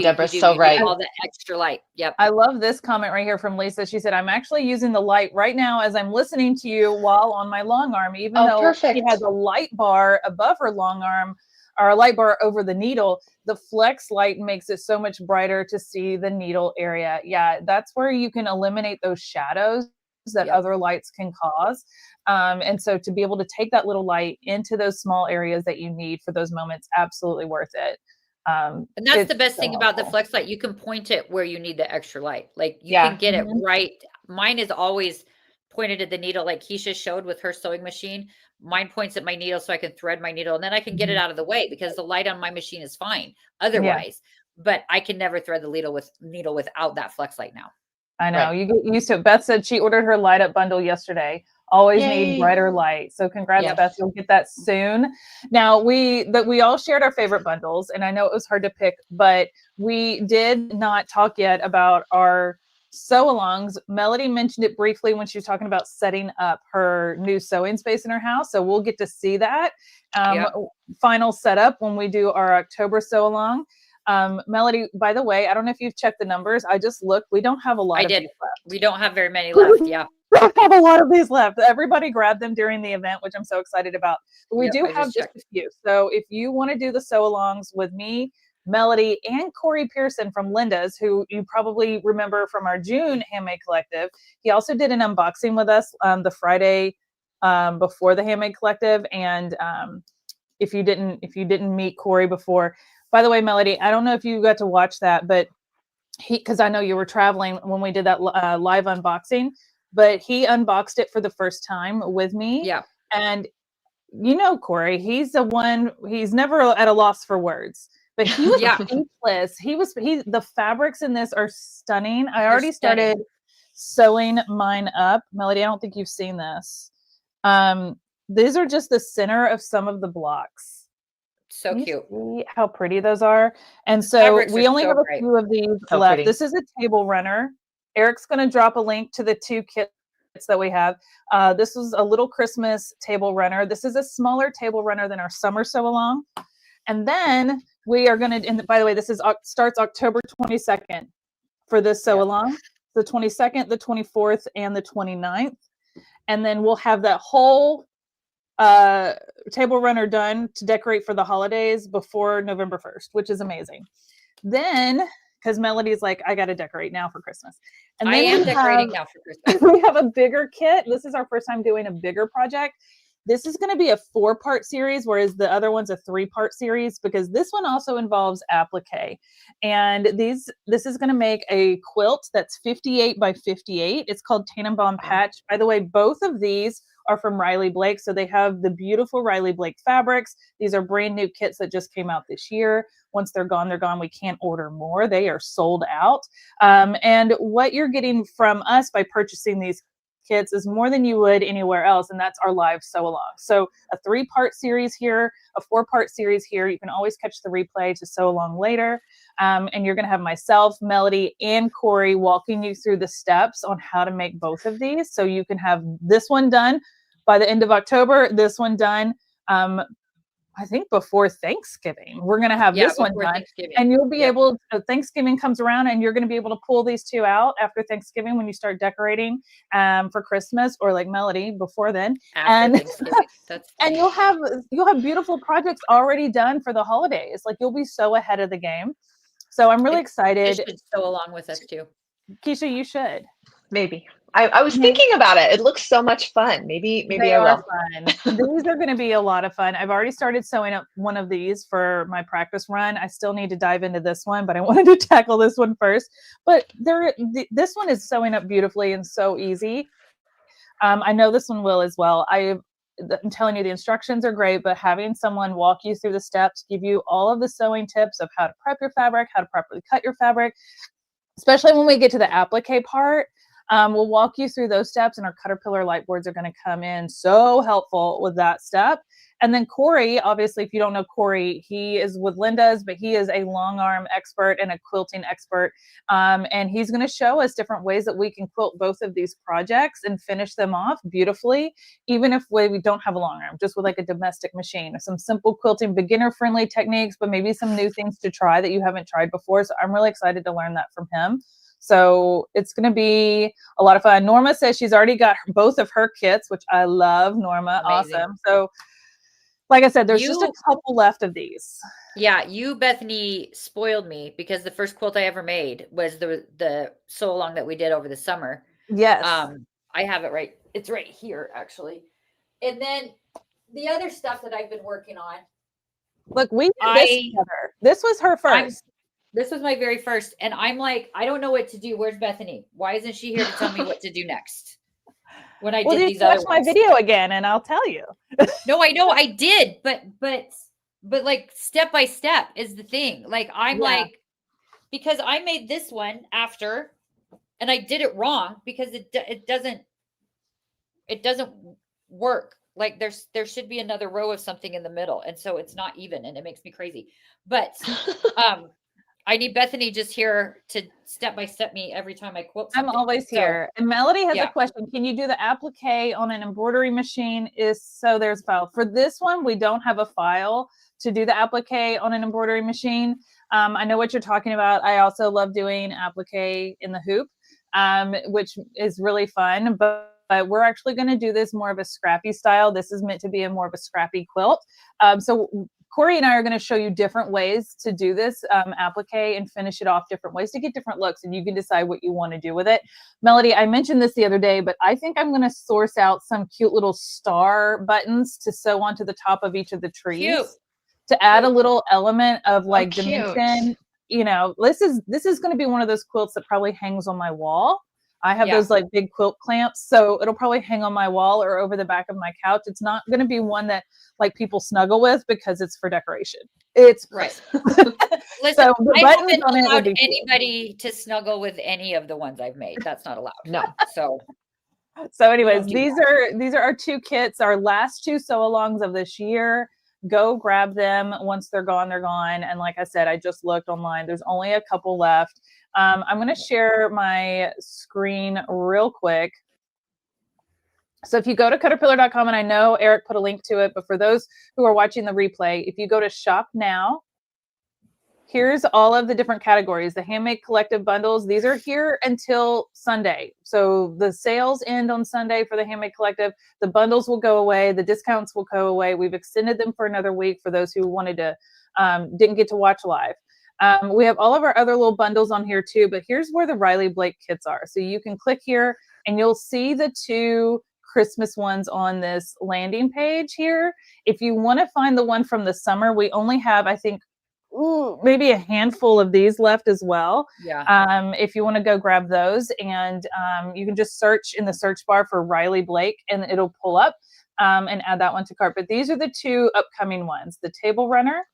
Deborah's so right. All the extra light. Yep. I love this comment right here from Lisa. She said, I'm actually using the light right now as I'm listening to you while on my long arm, even though she has a light bar above her long arm. our light bar over the needle, the flex light makes it so much brighter to see the needle area. Yeah, that's where you can eliminate those shadows that other lights can cause. And so to be able to take that little light into those small areas that you need for those moments, absolutely worth it. And that's the best thing about the flex light. You can point it where you need the extra light. Like you can get it right. Mine is always pointed at the needle, like Keisha showed with her sewing machine. Mine points at my needle so I can thread my needle, and then I can get it out of the way because the light on my machine is fine otherwise. But I can never thread the needle without that flex light now. I know. You get used to it. Beth said she ordered her light up bundle yesterday. Always need brighter light. So congrats, Beth. You'll get that soon. Now we all shared our favorite bundles, and I know it was hard to pick, but we did not talk yet about our sew-alongs. Melody mentioned it briefly when she was talking about setting up her new sewing space in her house. So we'll get to see that final setup when we do our October sew-along. Melody, by the way, I don't know if you've checked the numbers. I just looked. We don't have a lot of these left. We don't have very many left. Yeah. We don't have a lot of these left. Everybody grabbed them during the event, which I'm so excited about. But we do have just a few. So if you want to do the sew-alongs with me, Melody, and Corey Pearson from Linda's, who you probably remember from our June Handmade Collective. He also did an unboxing with us the Friday before the Handmade Collective. And if you didn't meet Corey before, by the way, Melody, I don't know if you got to watch that, but because I know you were traveling when we did that live unboxing, but he unboxed it for the first time with me. Yeah. And you know, Corey, he's never at a loss for words. But he was speechless. The fabrics in this are stunning. I already started sewing mine up. Melody, I don't think you've seen this. These are just the center of some of the blocks. So cute. See how pretty those are? And so we only have a few of these left. Pretty. This is a table runner. Eric's going to drop a link to the 2 kits that we have. This was a little Christmas table runner. This is a smaller table runner than our summer sew-along. And then we are going to, and by the way, this starts October 22nd for this sew-along, the 22nd, the 24th, and the 29th. And then we'll have that whole table runner done to decorate for the holidays before November 1st, which is amazing. Then, because Melody's like, I got to decorate now for Christmas. And then I am decorating now for Christmas. We have a bigger kit. This is our first time doing a bigger project. This is going to be a 4-part series, whereas the other one's a 3-part series, because this one also involves applique. And this is going to make a quilt that's 58 by 58. It's called Tannenbaum Patch. By the way, both of these are from Riley Blake. So they have the beautiful Riley Blake fabrics. These are brand new kits that just came out this year. Once they're gone, they're gone. We can't order more. They are sold out. And what you're getting from us by purchasing these kits is more than you would anywhere else, and that's our live sew-along. So a 3-part series here, a 4-part series here. You can always catch the replay to sew along later. And you're going to have myself, Melody, and Corey walking you through the steps on how to make both of these. So you can have this one done by the end of October, this one done I think before Thanksgiving. We're going to have this one done, and you'll be able to, Thanksgiving comes around and you're going to be able to pull these 2 out after Thanksgiving when you start decorating for Christmas, or like Melody before then. And you'll have beautiful projects already done for the holidays. Like, you'll be so ahead of the game. So I'm really excited. You should sew along with us too. Keisha, you should. Maybe. I was thinking about it. It looks so much fun. Maybe I will. Fun. These are going to be a lot of fun. I've already started sewing up one of these for my practice run. I still need to dive into this one, but I wanted to tackle this one first. But this one is sewing up beautifully and so easy. I know this one will as well. I'm telling you, the instructions are great, but having someone walk you through the steps, give you all of the sewing tips of how to prep your fabric, how to properly cut your fabric, especially when we get to the applique part. We'll walk you through those steps, and our Caterpillar light boards are going to come in so helpful with that step. And then Corey, obviously, if you don't know Corey, he is with Linda's, but he is a long arm expert and a quilting expert. And he's going to show us different ways that we can quilt both of these projects and finish them off beautifully, even if we don't have a long arm, just with like a domestic machine, or some simple quilting, beginner friendly techniques, but maybe some new things to try that you haven't tried before. So I'm really excited to learn that from him. So it's going to be a lot of fun. Norma says she's already got both of her kits, which I love. Norma, amazing. Awesome. So like I said, there's just a You, couple left of these. yeah, you, Bethany, spoiled me because the first quilt I ever made was the sew along that we did over the summer. Yes. I have it right. It's right here, actually. And then the other stuff that I've been working on. Look, we did this together. This was her first. This was my very first. And I'm like, I don't know what to do. Where's Bethany? Why isn't she here to tell me what to do next? When I Well, did you these other watch my ones. video again and I'll tell you. No, I know I did, but like step by step is the thing. Like I'm like, because I made this one after, and I did it wrong because it doesn't work. Like there should be another row of something in the middle, and so it's not even, and it makes me crazy. But I need Bethany just here to step by step me every time I quote something. I'm always here. And Melody has a question. Can you do the applique on an embroidery machine? So there's a file. For this one, we don't have a file to do the applique on an embroidery machine. I know what you're talking about. I also love doing applique in the hoop, which is really fun. But we're actually going to do this more of a scrappy style. This is meant to be more of a scrappy quilt. So Corey and I are going to show you different ways to do this applique and finish it off different ways to get different looks, and you can decide what you want to do with it. Melody, I mentioned this the other day, but I think I'm going to source out some cute little star buttons to sew onto the top of each of the trees to add a little element of like dimension. You know, this is going to be one of those quilts that probably hangs on my wall. I have those like big quilt clamps, so it'll probably hang on my wall or over the back of my couch. It's not going to be one that like people snuggle with because it's for decoration. It's right. Listen, so I haven't allowed anybody to snuggle with any of the ones I've made. That's not allowed. No. So anyways, these are our two kits, our last two sew-alongs of this year. Go grab them. Once they're gone, they're gone. And like I said, I just looked online. There's only a couple left. I'm going to share my screen real quick. So if you go to Caterpillar.com, and I know Eric put a link to it, but for those who are watching the replay, if you go to shop now, here's all of the different categories. The Handmade Collective bundles, these are here until Sunday. So the sales end on Sunday for the Handmade Collective. The bundles will go away. The discounts will go away. We've extended them for another week for those who wanted to, didn't get to watch live. We have all of our other little bundles on here too, but here's where the Riley Blake kits are. So you can click here and you'll see the two Christmas ones on this landing page here. If you want to find the one from the summer, we only have, I think, maybe a handful of these left as well. If you want to go grab those, and you can just search in the search bar for Riley Blake and it'll pull up and add that one to cart. But these are the two upcoming ones, the Table Runner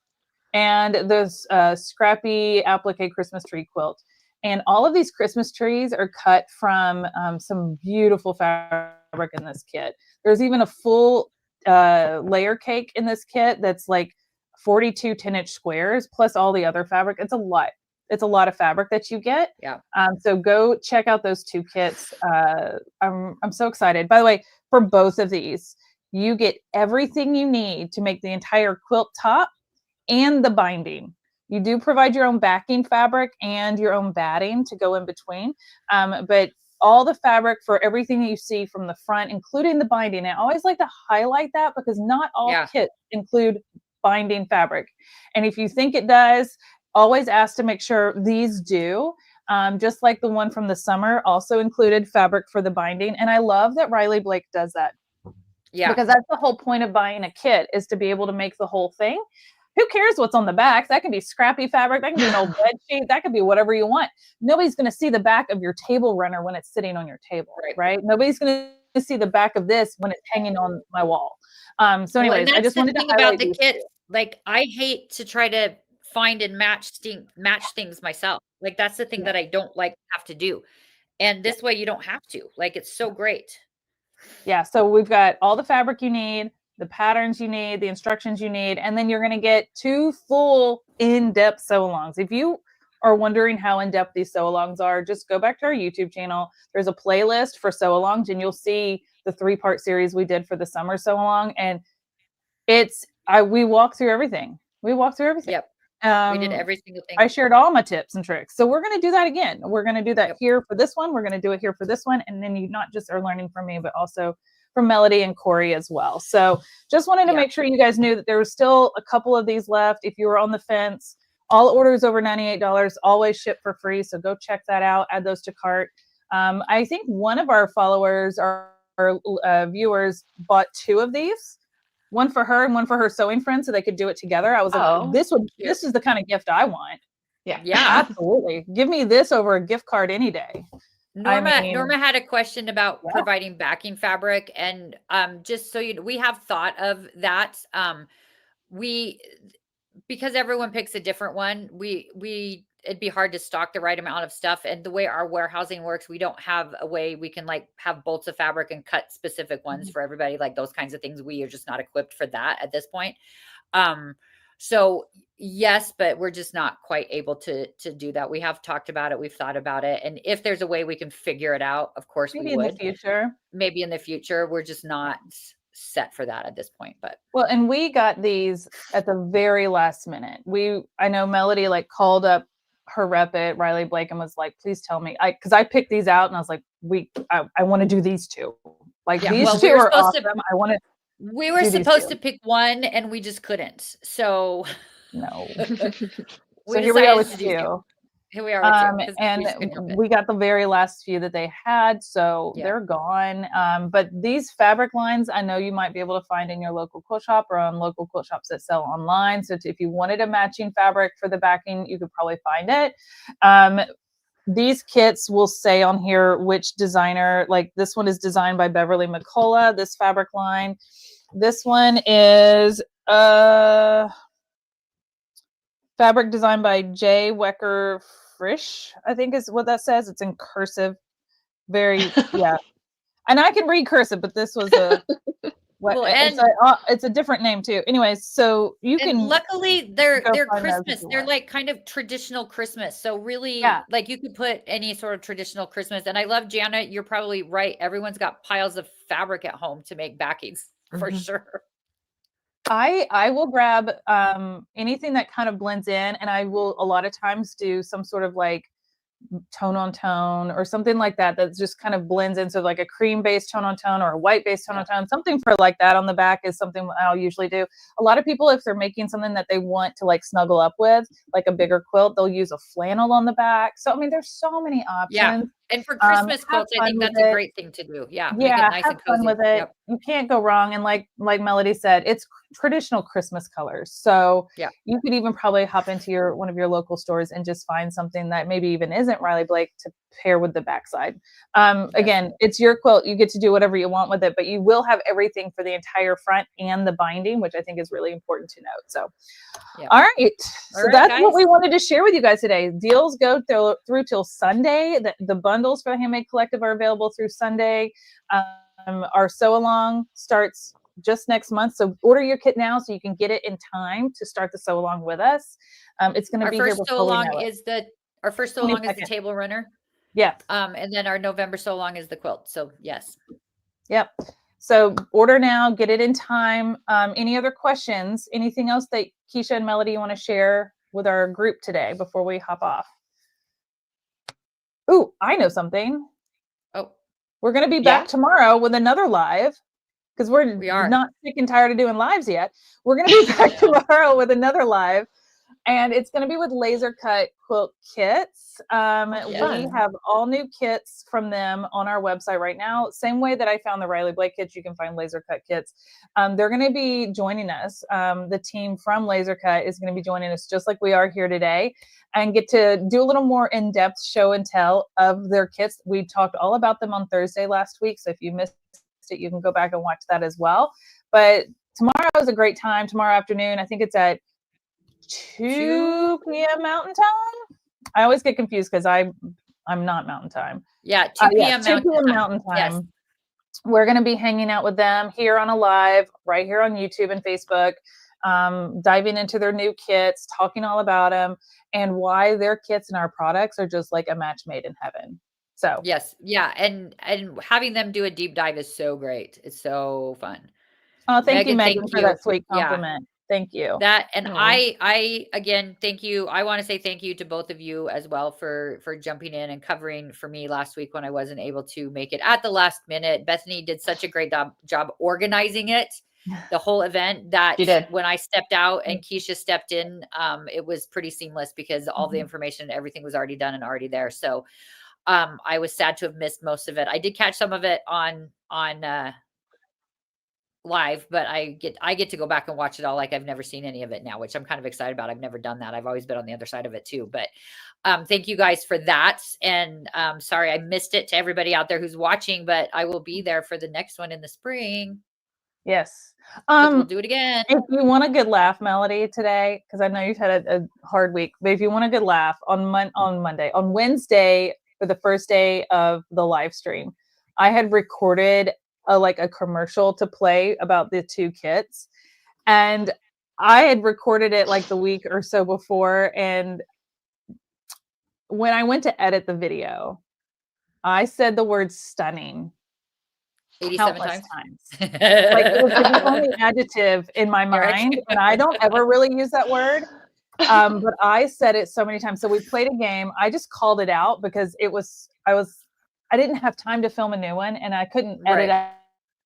and the scrappy applique Christmas tree quilt. And all of these Christmas trees are cut from some beautiful fabric in this kit. There's even a full layer cake in this kit that's like 42 10-inch squares plus all the other fabric. It's a lot. It's a lot of fabric that you get. So go check out those two kits. I'm so excited. By the way, for both of these, you get everything you need to make the entire quilt top and the binding. You do provide your own backing fabric and your own batting to go in between. But all the fabric for everything that you see from the front, including the binding. I always like to highlight that because not all kits include binding fabric. And if you think it does, always ask to make sure these do. Just like the one from the summer also included fabric for the binding. And I love that Riley Blake does that. Because that's the whole point of buying a kit, is to be able to make the whole thing. Who cares what's on the back? That can be scrappy fabric. That can be an old bed sheet. That could be whatever you want. Nobody's going to see the back of your table runner when it's sitting on your table, right? Nobody's going to see the back of this when it's hanging on my wall. So anyways, I just wanted to highlight about the kit. Like, I hate to try to find and match things myself. Like, that's the thing that I don't like have to do. And this way you don't have to. Like, it's so great. So we've got all the fabric you need, the patterns you need, the instructions you need, and then you're going to get 2 full in-depth sew-alongs. If you are wondering how in-depth these sew-alongs are, just go back to our YouTube channel. There's a playlist for sew-alongs, and you'll see the 3-part series we did for the summer sew-along. And we walk through everything. We did every single thing. I shared all my tips and tricks. So we're going to do that again. We're going to do that here for this one. We're going to do it here for this one. And then you not just are learning from me, but also from Melody and Corey as well. So just wanted to make sure you guys knew that there was still a couple of these left. If you were on the fence, all orders over $98 always ship for free. So go check that out. Add those to cart. I think one of our followers, our viewers, bought 2 of these. One for her and one for her sewing friend, so they could do it together. I was like, this is the kind of gift I want. Yeah. Absolutely. Give me this over a gift card any day. Norma had a question about providing backing fabric, and just so we have thought of that. Because everyone picks a different one, it'd be hard to stock the right amount of stuff. And the way our warehousing works, we don't have a way we can like have bolts of fabric and cut specific ones for everybody, like those kinds of things. We are just not equipped for that at this point. So yes, but we're just not quite able to do that. We have talked about it. We've thought about it. And if there's a way we can figure it out, of course we would. Maybe in the future. We're just not set for that at this point. But well, and we got these at the very last minute. I know Melody like called up her rep at Riley Blake and was like, please tell me, because I picked these out and I was like, I want to do these 2. Like these 2 are awesome. I want to. We were supposed to pick one and we just couldn't. So no. So here we are with 2. Here we are with 2. And we got the very last few that they had, so they're gone. But these fabric lines, I know you might be able to find in your local quilt shop or on local quilt shops that sell online. So if you wanted a matching fabric for the backing, you could probably find it. These kits will say on here which designer, like this one is designed by Beverly McCullough, this fabric line. This one is fabric designed by Jay Wecker Frisch, I think is what that says. It's in cursive. Very, And I can read cursive, but this was it's a different name too. Anyways, so you can. Luckily, they're Christmas. They're like kind of traditional Christmas. So really, like you could put any sort of traditional Christmas. And I love Janet. You're probably right. Everyone's got piles of fabric at home to make backings for sure. I will grab anything that kind of blends in, and I will a lot of times do some sort of like tone on tone or something like that just kind of blends in. So like a cream based tone on tone or a white based tone on tone, something for like that on the back is something I'll usually do. A lot of people, if they're making something that they want to like snuggle up with, like a bigger quilt, they'll use a flannel on the back. So I mean, there's so many options. And for Christmas quilts, I think that's a great thing to do. Make it nice and cozy. Fun with it. You can't go wrong. And like Melody said, it's traditional Christmas colors. So you could even probably hop into one of your local stores and just find something that maybe even isn't Riley Blake to pair with the backside. Again, it's your quilt. You get to do whatever you want with it, but you will have everything for the entire front and the binding, which I think is really important to note. So, all right. So that's what we wanted to share with you guys today. Deals go through till Sunday. The bundles for the Handmade Collective are available through Sunday. Our sew along starts just next month. So order your kit now so you can get it in time to start the sew along with us. It's going to be here before we know it. Our first sew along is the table runner. Yeah. And then our November sew along is the quilt. So yes. Yep. So order now, get it in time. Any other questions? Anything else that Keisha and Melody want to share with our group today before we hop off? Ooh, I know something. Oh, we're going to be back tomorrow with another live because we are not sick and tired of doing lives yet. We're going to be back tomorrow with another live, and it's going to be with laser cut quilt kits. We have all new kits from them on our website right now. Same way that I found the Riley Blake kits, you can find laser cut kits. They're going to be joining us. The team from Laser Cut is going to be joining us just like we are here today, and get to do a little more in-depth show and tell of their kits. We talked all about them on Thursday last week. So if you missed it, you can go back and watch that as well. But tomorrow is a great time. Tomorrow afternoon, I think it's at 2 p.m. Mountain Time. I always get confused because I'm not Mountain Time. 2 p.m. 2 p.m. Mountain Time. Yes. We're going to be hanging out with them here on a live right here on YouTube and Facebook, diving into their new kits, talking all about them and why their kits and our products are just like a match made in heaven. So yes. Yeah. And having them do a deep dive is so great. It's so fun. Oh, thank you, Megan, for that sweet compliment. Thank you. That and Aw. I again thank you. I want to say thank you to both of you as well for jumping in and covering for me last week when I wasn't able to make it at the last minute. Bethany did such a great job organizing it, the whole event, that She did. when I stepped out and Keisha stepped in, it was pretty seamless because all the information, everything was already done and already there. So I was sad to have missed most of it. I did catch some of it on live, but I get to go back and watch it all like I've never seen any of it now, which I'm kind of excited about. I've never done that. I've always been on the other side of it too. But thank you guys for that. And sorry I missed it to everybody out there who's watching, but I will be there for the next one in the spring. Yes. We'll do it again. If you want a good laugh, Melody, today, because I know you've had a hard week, but if you want a good laugh on Wednesday, for the first day of the live stream, I had recorded a commercial to play about the two kits, and I had recorded it like the week or so before, and when I went to edit the video, I said the word stunning 87 countless times. Like it was the only adjective in my mind, and I don't ever really use that word. But I said it so many times. So we played a game. I just called it out because I didn't have time to film a new one, and I couldn't edit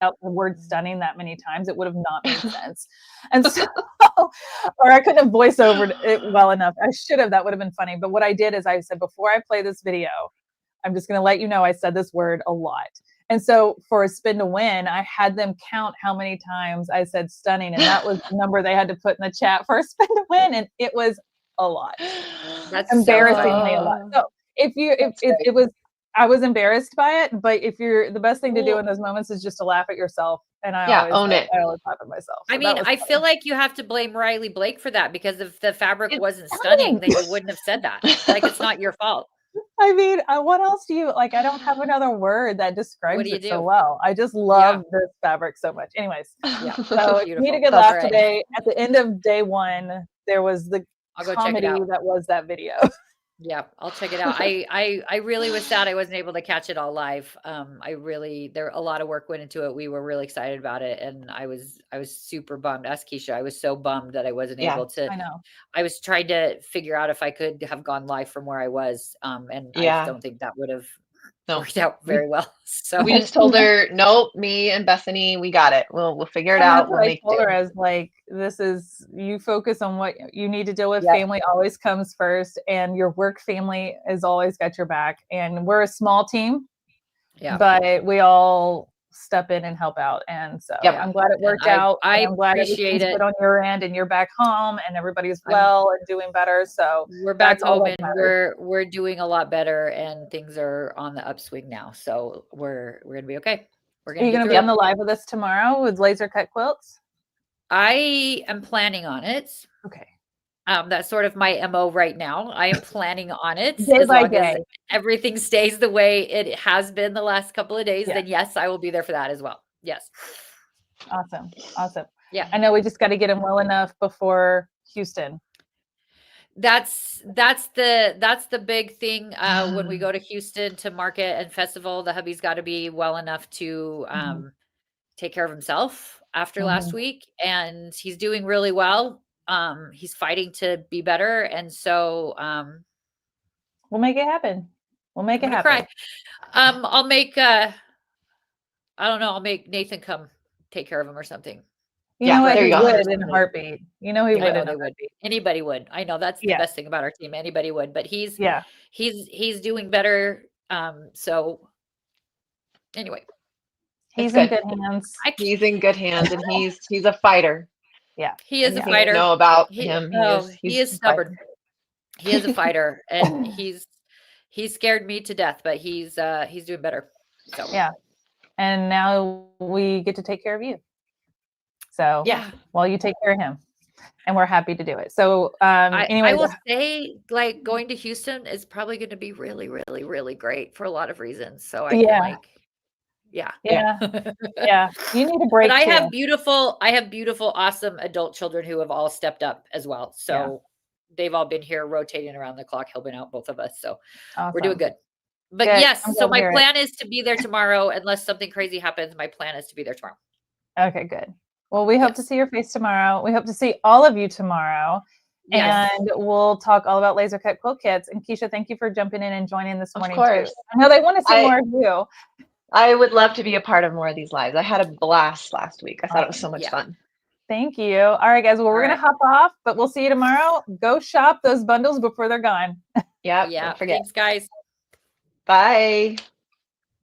out the word stunning that many times. It would have not made sense. And so, or I couldn't have voice over it well enough. I should have, that would have been funny. But what I did is I said, before I play this video, I'm just going to let you know I said this word a lot. And so for a spin to win, I had them count how many times I said stunning. And that was the number they had to put in the chat for a spin to win. And it was a lot. That's embarrassingly a lot. So it was, I was embarrassed by it, but the best thing to do in those moments is just to laugh at yourself. And I always laugh at myself. So I mean, I feel like you have to blame Riley Blake for that, because if the fabric wasn't stunning, then you wouldn't have said that. Like, it's not your fault. I mean, what else do you like? I don't have another word that describes it so well. I just love this fabric so much. Anyways, so you need a good laugh today. At the end of day one, there was the comedy that was that video. Yeah, I'll check it out. I really was sad I wasn't able to catch it all live. There a lot of work went into it. We were really excited about it, and I was super bummed. Ask Keisha. I was so bummed that I wasn't able to. I know. I was trying to figure out if I could have gone live from where I was, and I don't think that would have worked out very well. So we just told her, nope, me and Bethany, we got it. We'll figure it out. We'll make told her as like, this is, you focus on what you need to deal with. Family always comes first, and your work family has always got your back. And we're a small team, but we all step in and help out. And so I'm glad it worked out. I'm glad appreciate it. Good on your end, and you're back home and everybody's well and doing better. So we're back home, and we're doing a lot better, and things are on the upswing now. So we're gonna be okay. Are you gonna be on the live with us tomorrow with laser cut quilts? I am planning on it. Okay. That's sort of my MO right now. I am planning on it. Day by day. As everything stays the way it has been the last couple of days, then yes, I will be there for that as well. Yes. Awesome. Yeah. I know we just got to get him well enough before Houston. That's the big thing. When we go to Houston to market and festival, the hubby's got to be well enough to take care of himself after last week, and he's doing really well. He's fighting to be better, and so we'll make it happen. We'll make it happen. Cry. I'll make I don't know, I'll make Nathan come take care of him or something. You know what? He would in a heartbeat. You know he would. They would be. Anybody would. I know that's the best thing about our team. Anybody would, but he's doing better. So anyway, he's in good hands. He's in good hands, and he's a fighter. Yeah, he is a fighter. Know about him. He is stubborn. He is a fighter, and he's scared me to death, but he's doing better. So and now we get to take care of you. So well, you take care of him, and we're happy to do it. So anyway, I will say, like, going to Houston is probably going to be really, really, really great for a lot of reasons. So I can you need a break. But I have beautiful, awesome adult children who have all stepped up as well. So they've all been here rotating around the clock, helping out both of us. So we're doing good. But yes, so my plan is to be there tomorrow, unless something crazy happens. My plan is to be there tomorrow. Okay, good. Well, we hope to Yes. see your face tomorrow. We hope to see all of you tomorrow. Yes. And we'll talk all about laser cut quilt kits. And Keisha, thank you for jumping in and joining this Of morning course. too. I know they want to see I- more of you. I would love to be a part of more of these lives. I had a blast last week. I thought it was so much Yeah. fun. Thank you. All right, guys. Well, we're All going to hop off, but we'll see you tomorrow. Go shop those bundles before they're gone. Yep. Yeah. Don't forget. Thanks, guys. Bye.